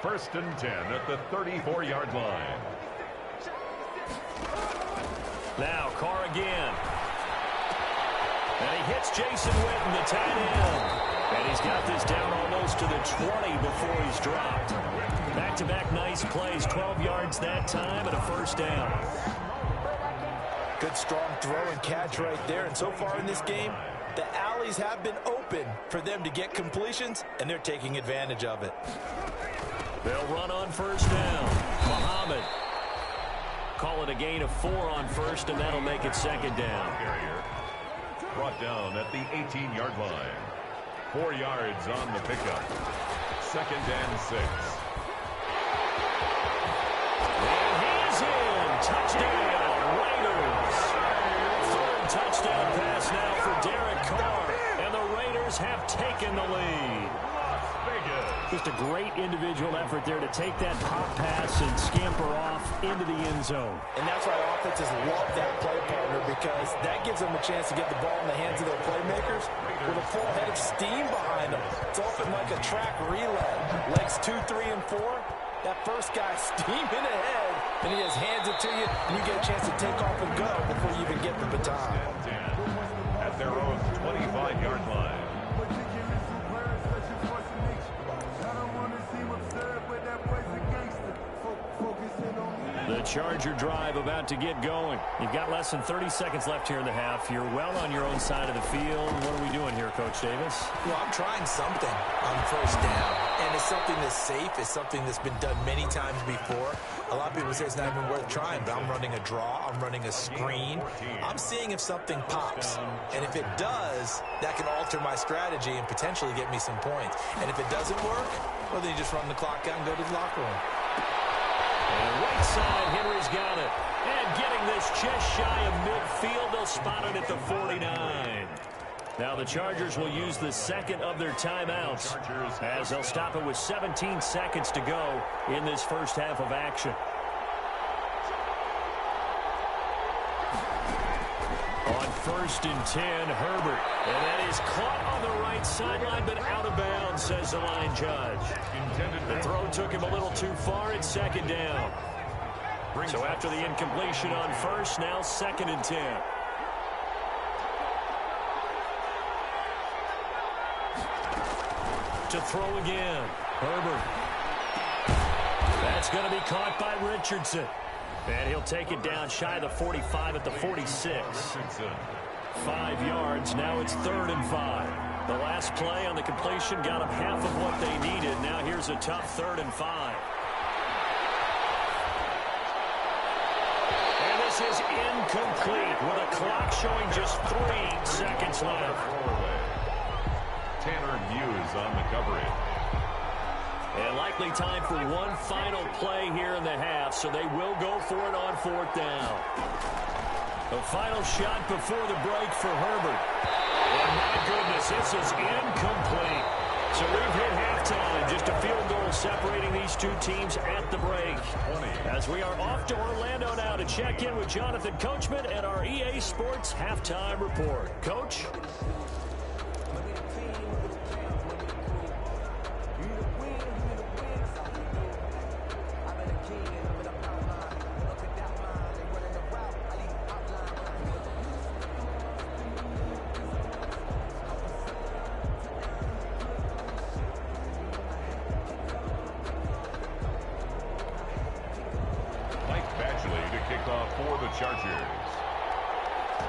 1st and 10 at the 34-yard line. Now Carr again. And he hits Jason Witten, the tight end. And he's got this down almost to the 20 before he's dropped. Back-to-back nice plays, 12 yards that time and a first down. Good strong throw and catch right there. And so far in this game, the alleys have been open for them to get completions, and they're taking advantage of it. They'll run on first down. Muhammad. Call it a gain of 4 on first, and that'll make it second down. Carrier brought down at the 18-yard line. 4 yards on the pickup. 2nd and 6. And he's in. Touchdown, Raiders. 3rd touchdown pass now for Derek Carr. And the Raiders have taken the lead. Just a great individual effort there to take that pop pass and scamper off into the end zone. And that's why offenses love that play partner, because that gives them a chance to get the ball in the hands of their playmakers with a full head of steam behind them. It's often like a track relay. Legs 2, 3, and 4. That first guy steaming ahead, and he just hands it to you, and you get a chance to take off and go before you even get the baton. At their own 25-yard line. The Charger drive about to get going. You've got less than 30 seconds left here in the half. You're well on your own side of the field. What are we doing here, Coach Davis? Well, I'm trying something on first down. And it's something that's safe. It's something that's been done many times before. A lot of people say it's not even worth trying, but I'm running a draw. I'm running a screen. I'm seeing if something pops. And if it does, that can alter my strategy and potentially get me some points. And if it doesn't work, well, then you just run the clock out and go to the locker room. And right side, Henry's got it. And getting this just shy of midfield, they'll spot it at the 49. Now the Chargers will use the second of their timeouts as they'll stop it with 17 seconds to go in this first half of action. On 1st and 10, Herbert. And that is caught on the right sideline, but out of bounds, says the line judge. The throw took him a little too far. It's second down. So after the incompletion on first, now 2nd and 10. To throw again. Herbert. That's going to be caught by Richardson. And he'll take it down shy of the 45 at the 46. 5 yards. Now it's 3rd and 5. The last play on the completion got them half of what they needed. Now here's a tough 3rd and 5. And this is incomplete with a clock showing just 3 seconds left. Tanner Muse on the coverage. And likely time for one final play here in the half, so they will go for it on 4th down. The final shot before the break for Herbert. And my goodness, this is incomplete. So we've hit halftime. Just a field goal separating these two teams at the break. As we are off to Orlando now to check in with Jonathan Coachman and our EA Sports Halftime Report. Coach?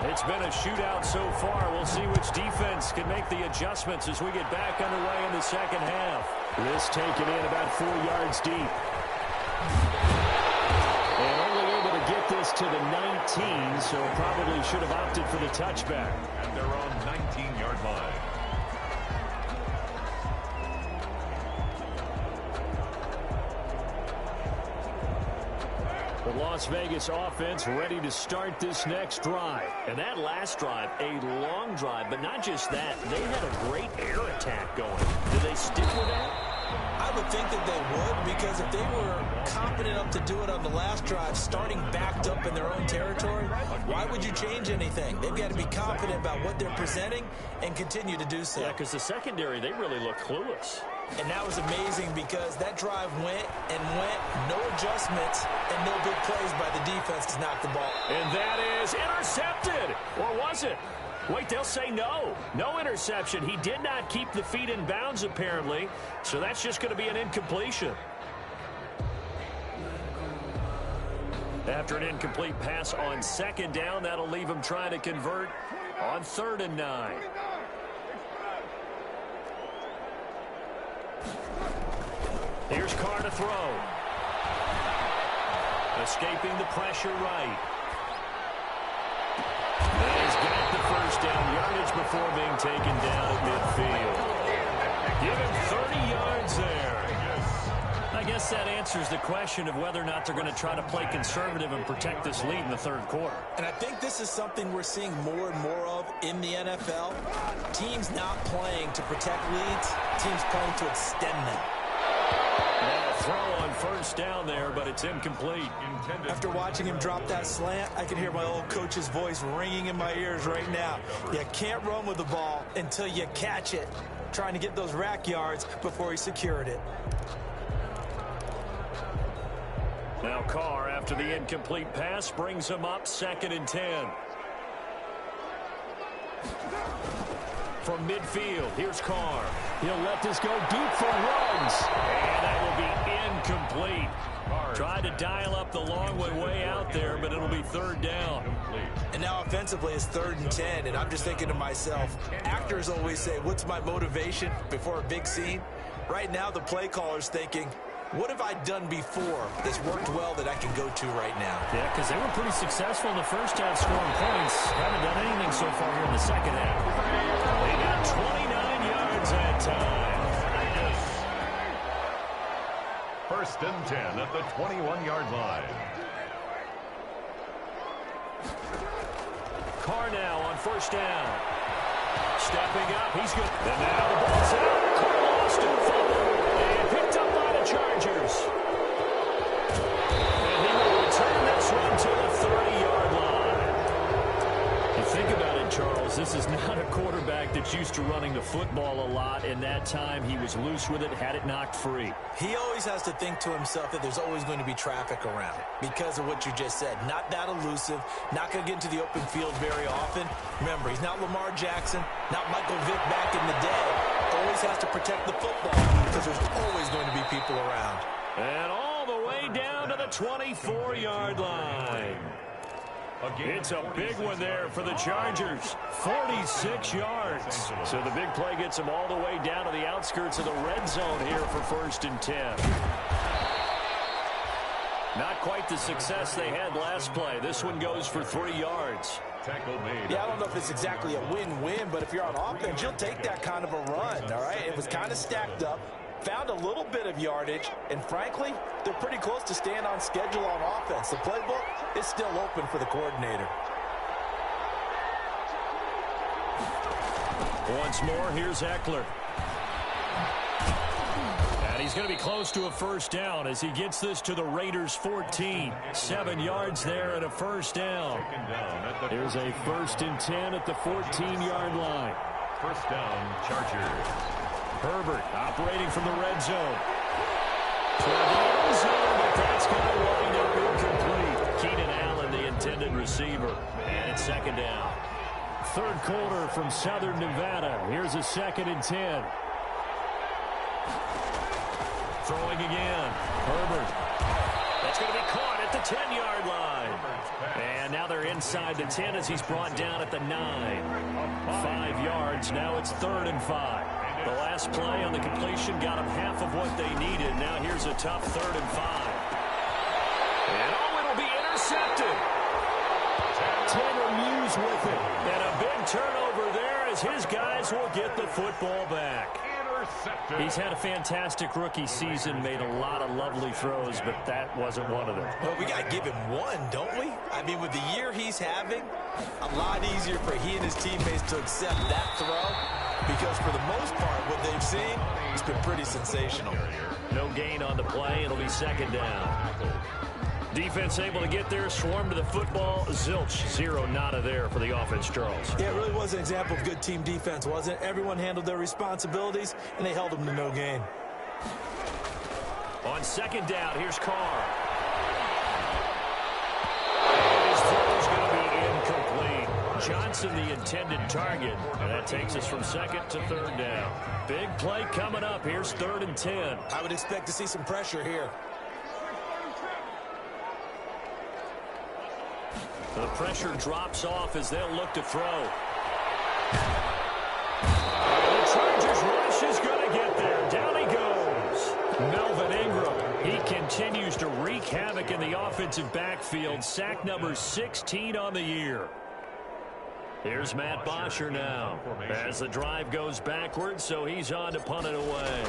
It's been a shootout so far. We'll see which defense can make the adjustments as we get back underway in the second half. This taken in about 4 yards deep. And only able to get this to the 19, so probably should have opted for the touchback. At their own 19-yard line. The Las Vegas offense ready to start this next drive. And that last drive, a long drive, but not just that. They had a great air attack going. Do they stick with that? I would think that they would, because if they were confident enough to do it on the last drive, starting backed up in their own territory, why would you change anything? They've got to be confident about what they're presenting and continue to do so. Yeah, because the secondary, they really look clueless. And that was amazing because that drive went and went, no adjustments, and no big plays by the defense to knock the ball. And that is intercepted. Or was it? Wait, they'll say no. No interception. He did not keep the feet in bounds, apparently. So that's just going to be an incompletion. After an incomplete pass on second down, that'll leave him trying to convert on 3rd and 9. Here's Carr to throw. Escaping the pressure right. And he's got the first down, yardage before being taken down at midfield. Give him 30 yards there. I guess that answers the question of whether or not they're going to try to play conservative and protect this lead in the 3rd quarter. And I think this is something we're seeing more and more of in the NFL. Teams not playing to protect leads, teams playing to extend them. And a throw on 1st down there, but it's incomplete. After watching him drop that slant, I can hear my old coach's voice ringing in my ears right now. You can't run with the ball until you catch it, trying to get those rack yards before he secured it. Now Carr, after the incomplete pass, brings him up 2nd and 10. From midfield, here's Carr. He'll let this go deep for runs. And that will be incomplete. Tried to dial up the long way out there, but it'll be 3rd down. And now offensively it's 3rd and 10, and I'm just thinking to myself, actors always say, what's my motivation before a big scene? Right now the play caller's thinking, what have I done before that's worked well that I can go to right now? Yeah, because they were pretty successful in the first half scoring points. Haven't done anything so far here in the second half. They got 29 yards that time. 1st and 10 at the 21-yard line. Carr now on 1st down. Stepping up, he's good. And now the ball's out. Carr lost it. And picked up by the Chargers. And he will return this run to the 30-yard line. You think about it, Charles, this is not a quarterback that's used to running the football a lot, and that time he was loose with it, had it knocked free. He always has to think to himself that there's always going to be traffic around because of what you just said. Not that elusive, not going to get into the open field very often. Remember, he's not Lamar Jackson, not Michael Vick back in the day. Always has to protect the football because there's always going to be people around. And all the way down to the 24-yard line. It's a big one there for the Chargers. 46 yards. So the big play gets them all the way down to the outskirts of the red zone here for 1st and 10. Not quite the success they had last play. This one goes for 3 yards. Yeah, I don't know if it's exactly a win-win, but if you're on offense, you'll take that kind of a run, all right? It was kind of stacked up, found a little bit of yardage, and frankly, they're pretty close to staying on schedule on offense. The playbook is still open for the coordinator. Once more, here's Eckler. And he's going to be close to a 1st down as he gets this to the Raiders' 14. 7 yards there and a 1st down. Here's a 1st and 10 at the 14-yard line. 1st down, Chargers. Herbert operating from the red zone. Toward the end zone, but that's going to wind up incomplete. Keenan Allen, the intended receiver. And it's 2nd down. 3rd quarter from Southern Nevada. Here's a 2nd and 10. Throwing again. Herbert. That's going to be caught at the 10-yard line. And now they're inside the 10 as he's brought down at the 9. 5 yards. Now it's 3rd and 5. The last play on the completion got them half of what they needed. Now here's a tough 3rd and 5. And it'll be intercepted. Taylor Muse with it. And a big turnover there as his guys will get the football back. He's had a fantastic rookie season, made a lot of lovely throws, but that wasn't one of them. Well, we got to give him one, don't we? I mean, with the year he's having, a lot easier for he and his teammates to accept that throw because for the most part, what they've seen has been pretty sensational. No gain on the play. It'll be second down. Defense able to get there, swarm to the football. Zilch, zero nada there for the offense, Charles. Yeah, it really was an example of good team defense, wasn't it? Everyone handled their responsibilities, and they held them to no gain. On second down, here's Carr. And his throw is going to be incomplete. Johnson, the intended target. And that takes us from second to third down. Big play coming up. Here's 3rd and 10. I would expect to see some pressure here. The pressure drops off as they'll look to throw. The Chargers rush is going to get there. Down he goes. Melvin Ingram. He continues to wreak havoc in the offensive backfield. Sack number 16 on the year. Here's Matt Bosher now. As the drive goes backwards, so he's on to punt it away.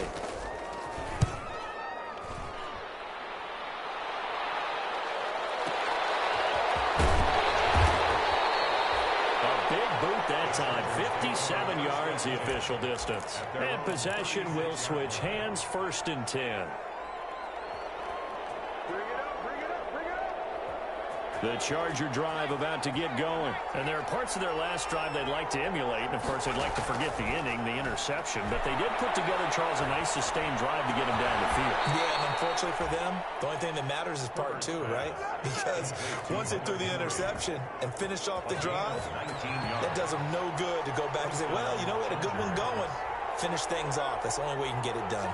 That time, 57 yards the official distance. And possession will switch hands, 1st and 10. The Charger drive about to get going. And there are parts of their last drive they'd like to emulate. And, of course, they'd like to forget the inning, the interception. But they did put together, Charles, a nice sustained drive to get them down the field. Yeah, and unfortunately for them, the only thing that matters is part 2, right? Because once they threw the interception and finished off the drive, that does them no good to go back and say, well, you know, we had a good one going. Finish things off. That's the only way you can get it done.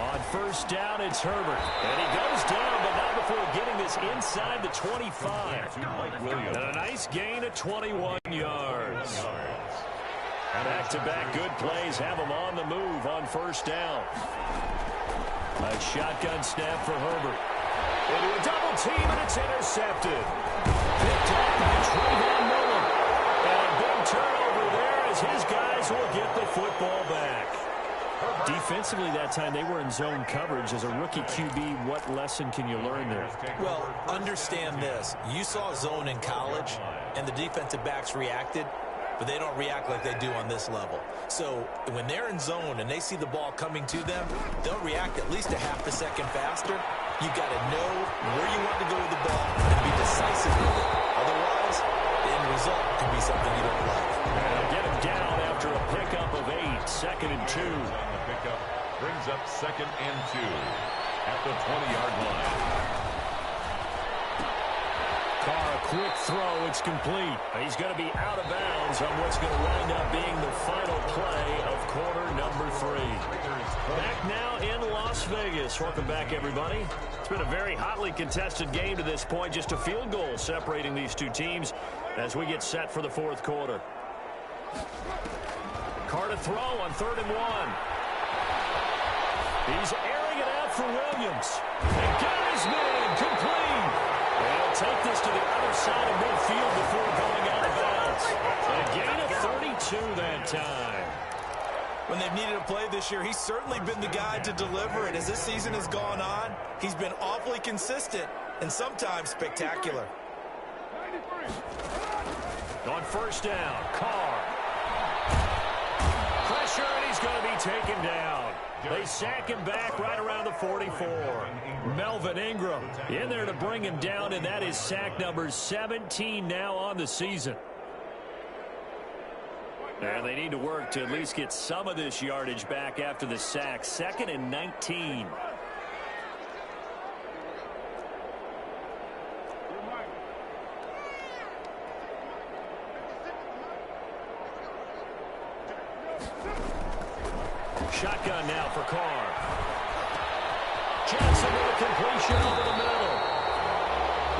On 1st down, it's Herbert. And he goes down, but not before getting this inside the 25. And a nice gain of 21 yards. Back-to-back good plays have him on the move on 1st down. A shotgun snap for Herbert. Into a double team, and it's intercepted. Picked up by Trayvon Mullen. And a big turnover there as his guys will get the football back. Defensively that time, they were in zone coverage. As a rookie QB, what lesson can you learn there? Well, understand this. You saw zone in college, and the defensive backs reacted, but they don't react like they do on this level. So when they're in zone and they see the ball coming to them, they'll react at least a half a second faster. You've got to know where you want to go with the ball and be decisive with it. Otherwise, the end result can be something you don't like. And get him down after a pickup of 8. 2nd and 2. The pickup brings up 2nd and 2 at the 20-yard line. Carr, a quick throw. It's complete. He's going to be out of bounds on what's going to wind up being the final play of quarter number 3. Back now in Las Vegas. Welcome back, everybody. It's been a very hotly contested game to this point. Just a field goal separating these two teams as we get set for the 4th quarter. Carr to throw on 3rd and 1. He's airing it out for Williams. And got his man complete. And he'll take this to the other side of midfield before going out of bounds. A gain of 32 that time. When they've needed a play this year, he's certainly been the guy to deliver it. As this season has gone on, he's been awfully consistent and sometimes spectacular. On 1st down, Carr. Pressure, and he's going to be taken down. They sack him back right around the 44. Melvin Ingram in there to bring him down, and that is sack number 17 now on the season. And they need to work to at least get some of this yardage back after the sack. 2nd and 19. Shotgun now for Carr. Johnson with a completion over the middle.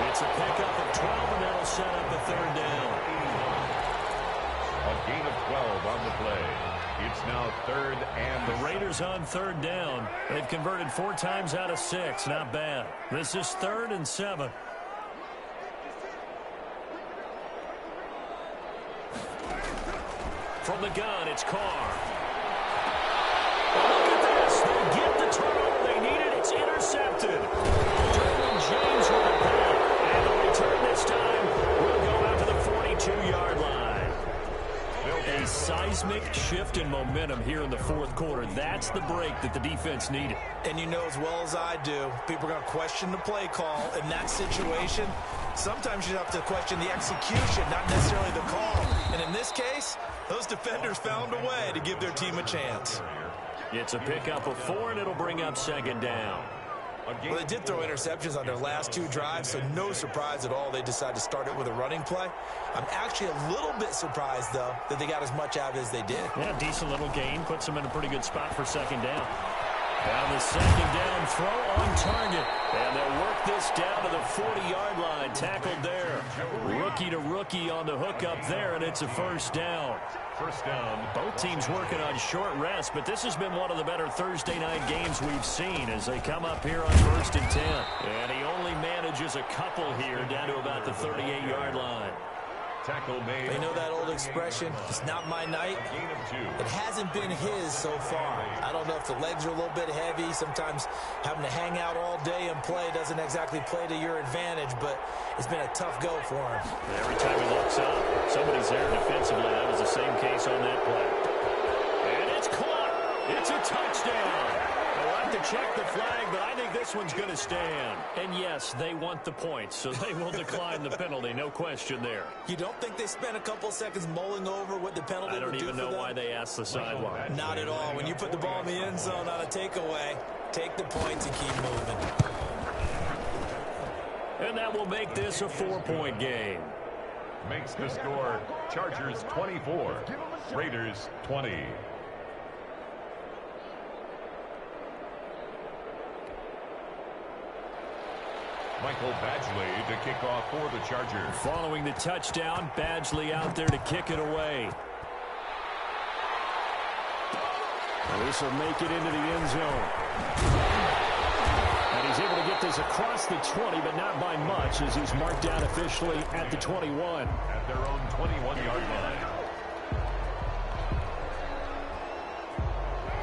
It's a pickup of 12, and that'll set up the 3rd down. A gain of 12 on the play. It's now 3rd and the Raiders on 3rd down. They've converted 4 times out of 6. Not bad. This is 3rd and 7. From the gun, it's Carr. Look at this. They get the turnover they needed. It's intercepted. Derwin James with a pull. And the return this time will go out to the 42-yard line. shift in momentum here in the fourth quarter. That's the break that the defense needed. And you know as well as I do, people are going to question the play call in that situation. Sometimes you have to question the execution, not necessarily the call. And in this case, those defenders found a way to give their team a chance. It's a pickup of 4, and it'll bring up second down. Well, they did throw interceptions on their last 2 drives, so no surprise at all they decided to start it with a running play. I'm actually a little bit surprised, though, that they got as much out of it as they did. Yeah, decent little gain. Puts them in a pretty good spot for second down. Now the second down throw on target. And they'll work this down to the 40-yard line. Tackled there. Rookie to rookie on the hook up there, and it's a first down. First down. Both teams working on short rest, but this has been one of the better Thursday night games we've seen as they come up here on 1st and 10. And he only manages a couple here down to about the 38-yard line. Tackle made. They know that old expression, it's not my night. It hasn't been his so far. I don't know if the legs are a little bit heavy. Sometimes having to hang out all day and play doesn't exactly play to your advantage, but it's been a tough go for him. Every time he looks up, somebody's there defensively. That was the same case on that play. And it's caught. It's a touchdown. They'll have to check the flag, but I think this one's going to stand. And yes, they want the points, so they will decline the penalty. No question there. You don't think they spent a couple seconds mulling over what the penalty would do for them? I don't even know why they asked the sideline. Not at all. When you put the ball in the end zone on a takeaway, take the points and keep moving. And that will make this a 4-point game. Makes the score Chargers 24, Raiders 20. Michael Badgley to kick off for the Chargers. Following the touchdown, Badgley out there to kick it away. This will make it into the end zone. And he's able to get this across the 20, but not by much, as he's marked down officially at the 21. At their own 21-yard line.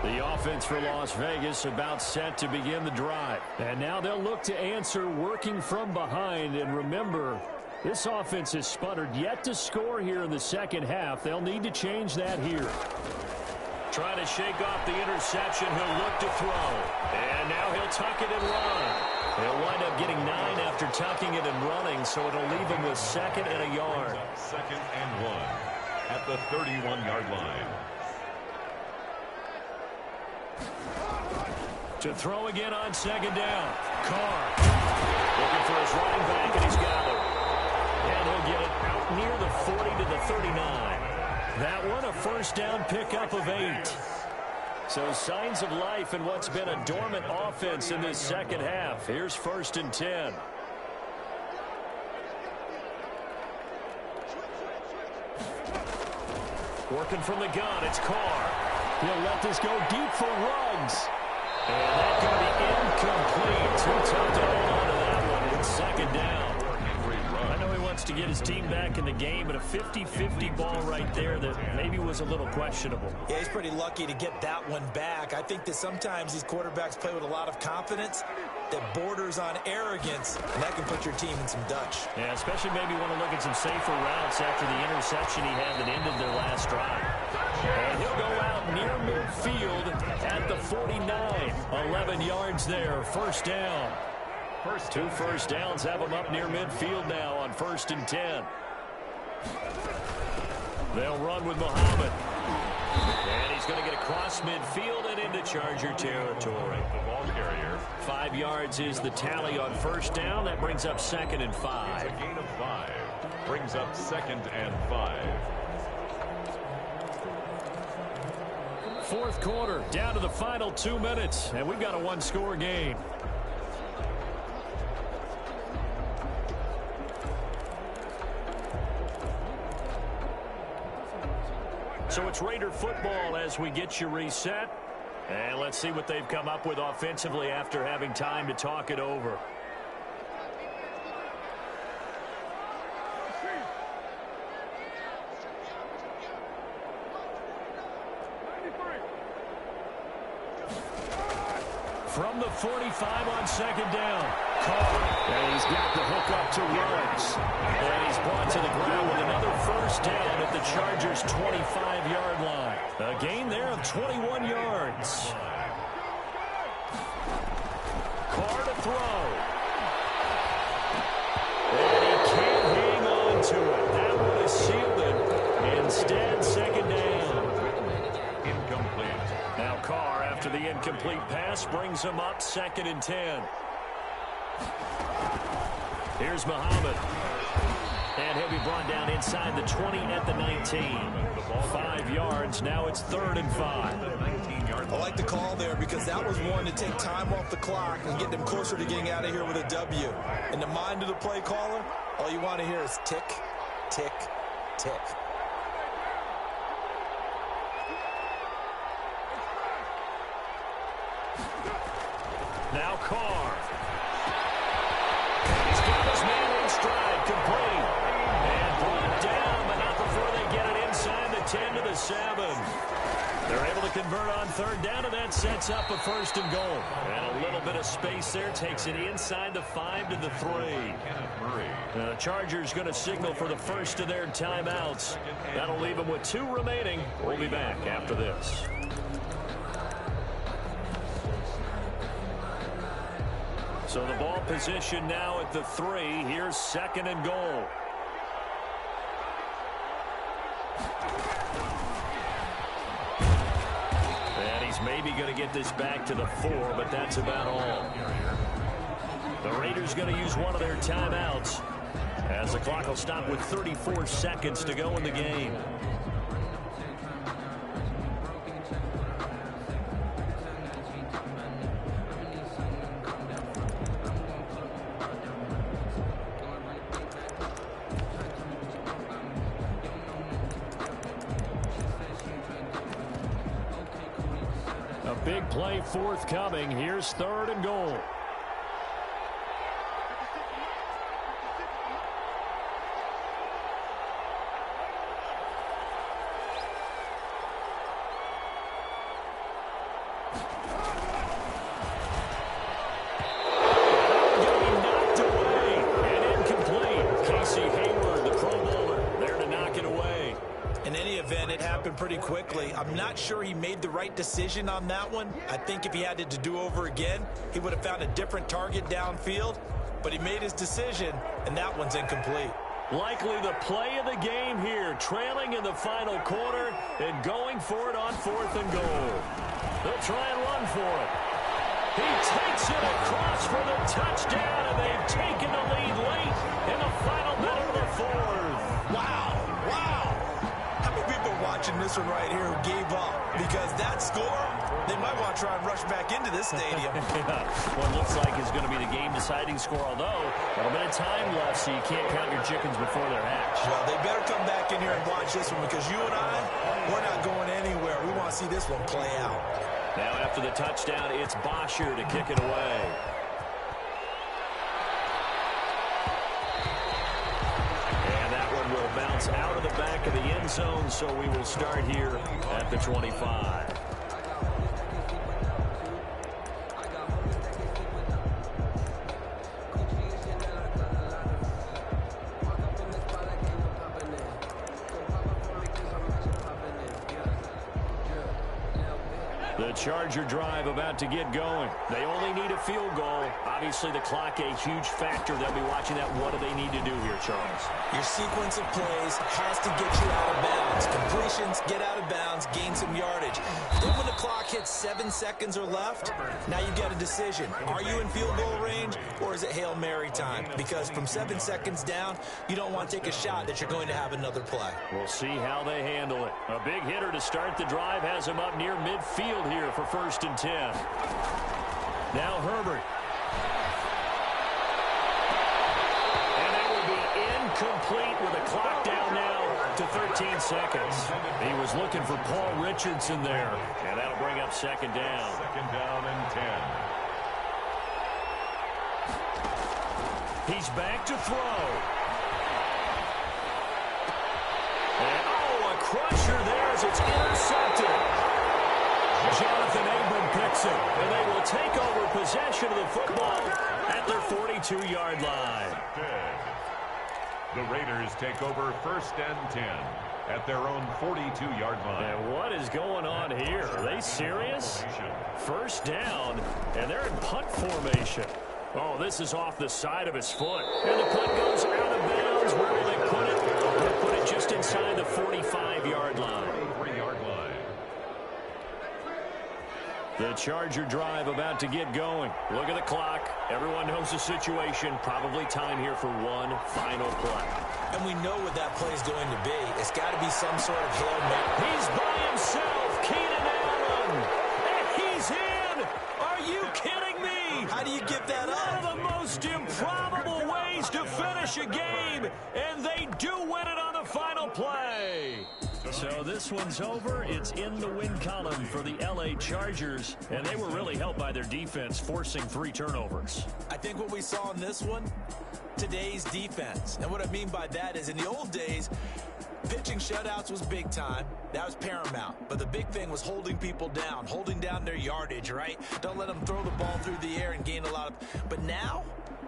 The offense for Las Vegas about set to begin the drive. And now they'll look to answer working from behind. And remember, this offense has sputtered yet to score here in the second half. They'll need to change that here. Trying to shake off the interception. He'll look to throw. And now he'll tuck it and run. He'll wind up getting 9 after tucking it and running, so it'll leave him with 2nd and a yard. 2nd and 1 at the 31-yard line. To throw again on 2nd down. Carr looking for his running back, and he's got it. And he'll get it out near the 40 to the 39. That one a first down pickup of 8. So signs of life in what's been a dormant offense in this second half. Here's 1st and 10. Working from the gun, it's Carr. He'll let this go deep for Ruggs. And that's going to be incomplete. Too tough to hold on to that one. It's 2nd down. I know he wants to get his team back in the game, but a 50-50 ball right there that maybe was a little questionable. Yeah, he's pretty lucky to get that one back. I think that sometimes these quarterbacks play with a lot of confidence that borders on arrogance, and that can put your team in some Dutch. Yeah, especially maybe want to look at some safer routes after the interception he had that ended their last drive. And he'll go out near midfield at the 49. 11 yards there, first down. 2 first downs have him up near midfield now on 1st and 10. They'll run with Muhammad. And he's going to get across midfield and into Charger territory. The ball carrier. 5 yards is the tally on first down. That brings up 2nd and 5. It's a gain of 5. Brings up 2nd and 5. Fourth quarter, down to the final 2 minutes, and we've got a 1-score game. So it's Raider football as we get you reset. And let's see what they've come up with offensively after having time to talk it over. From the 45 on 2nd down. Carr. And he's got the hook up to Ruggs. And he's brought to the ground with another first down at the Chargers' 25-yard line. A gain there of 21 yards. Carr to throw. And he can't hang on to it. That one is sealed it. Instead, second down. Incomplete. Now Carr, after the incomplete pass, brings him up 2nd and 10. Here's Muhammad. And he'll be brought down inside the 20 at the 19. 5 yards. Now it's 3rd and 5. I like the call there because that was one to take time off the clock and get them closer to getting out of here with a W. In the mind of the play caller, all you want to hear is tick, tick, tick. Now Carr. He's got his man in stride, complete. And brought down, but not before they get it inside the 10 to the 7. They're able to convert on 3rd down, and that sets up a 1st and goal. And a little bit of space there takes it inside the 5 to the 3. The Chargers going to signal for the first of their timeouts. That'll leave them with 2 remaining. We'll be back after this. So the ball position now at the 3. Here's 2nd and goal. And he's maybe going to get this back to the 4, but that's about all. The Raiders going to use one of their timeouts as the clock will stop with 34 seconds to go in the game. Big play forthcoming. Here's 3rd and goal. Pretty quickly. I'm not sure he made the right decision on that one. I think if he had it to do over again, he would have found a different target downfield, but he made his decision, and that one's incomplete. Likely the play of the game here, trailing in the final quarter and going for it on 4th and goal. They'll try and run for it. He takes it across for the touchdown, and they've taken the lead late in the final minute of the 4th. Wow. Watching this one right here who gave up because that score, they might want to try and rush back into this stadium. Well, it looks like it's going to be the game-deciding score, although a little bit of time left, so you can't count your chickens before they're hatched. Well, they better come back in here and watch this one because you and I, we're not going anywhere. We want to see this one play out. Now after the touchdown, it's Bosher to kick it away. Bounce out of the back of the end zone, so we will start here at the 25. The Charger drive about to get going. They only need a field goal. Obviously, the clock a huge factor. They'll be watching that. What do they need to do here, Charles? Your sequence of plays has to get you out of bounds. Completions, get out of bounds, gain some yardage. Then when the clock hits 7 seconds or left, now you've got a decision. Are you in field goal range, or is it Hail Mary time? Because from 7 seconds down, you don't want to take a shot that you're going to have another play. We'll see how they handle it. A big hitter to start the drive has him up near midfield here for 1st and 10. Now Herbert. And that will be incomplete with a clock down now to 13 seconds. He was looking for Paul Richardson there. And that'll bring up 2nd down. 2nd down and 10. He's back to throw. And, a crusher there as it's intercepted. Jonathan Abram picks it, and they will take over possession of the football at their 42-yard line. The Raiders take over 1st and 10 at their own 42-yard line. And what is going on here? Are they serious? First down, and they're in punt formation. Oh, this is off the side of his foot. And the punt goes out of bounds. Where will they put it? They put it just inside the 45-yard line. 43-yard line. The Charger drive about to get going. Look at the clock. Everyone knows the situation. Probably time here for one final play. And we know what that play is going to be. It's got to be some sort of Hail Mary. He's by himself. Keenan Allen. And he's in. Are you kidding me? How do you get that up? One of the most improbable ways to finish a game. And they do win it on the final play. So this one's over. It's in the win column for the L.A. Chargers, and they were really helped by their defense, forcing 3 turnovers. I think what we saw in this one, today's defense. And what I mean by that is in the old days, pitching shutouts was big time. That was paramount. But the big thing was holding people down, holding down their yardage, right? Don't let them throw the ball through the air and gain a lot of... But now,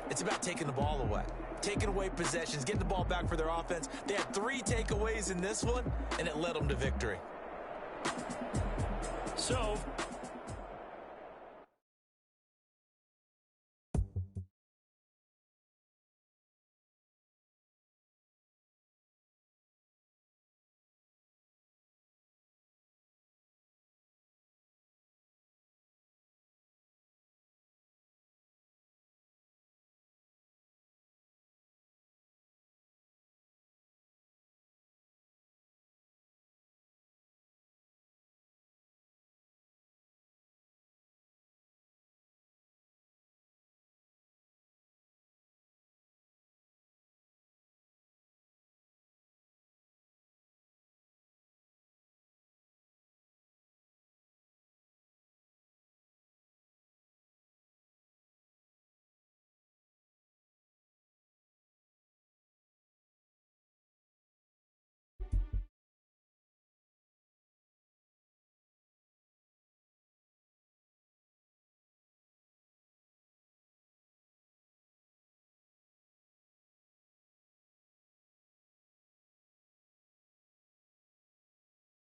it's about taking the ball away. Taking away possessions, getting the ball back for their offense. They had 3 takeaways in this one, and it led them to victory. So,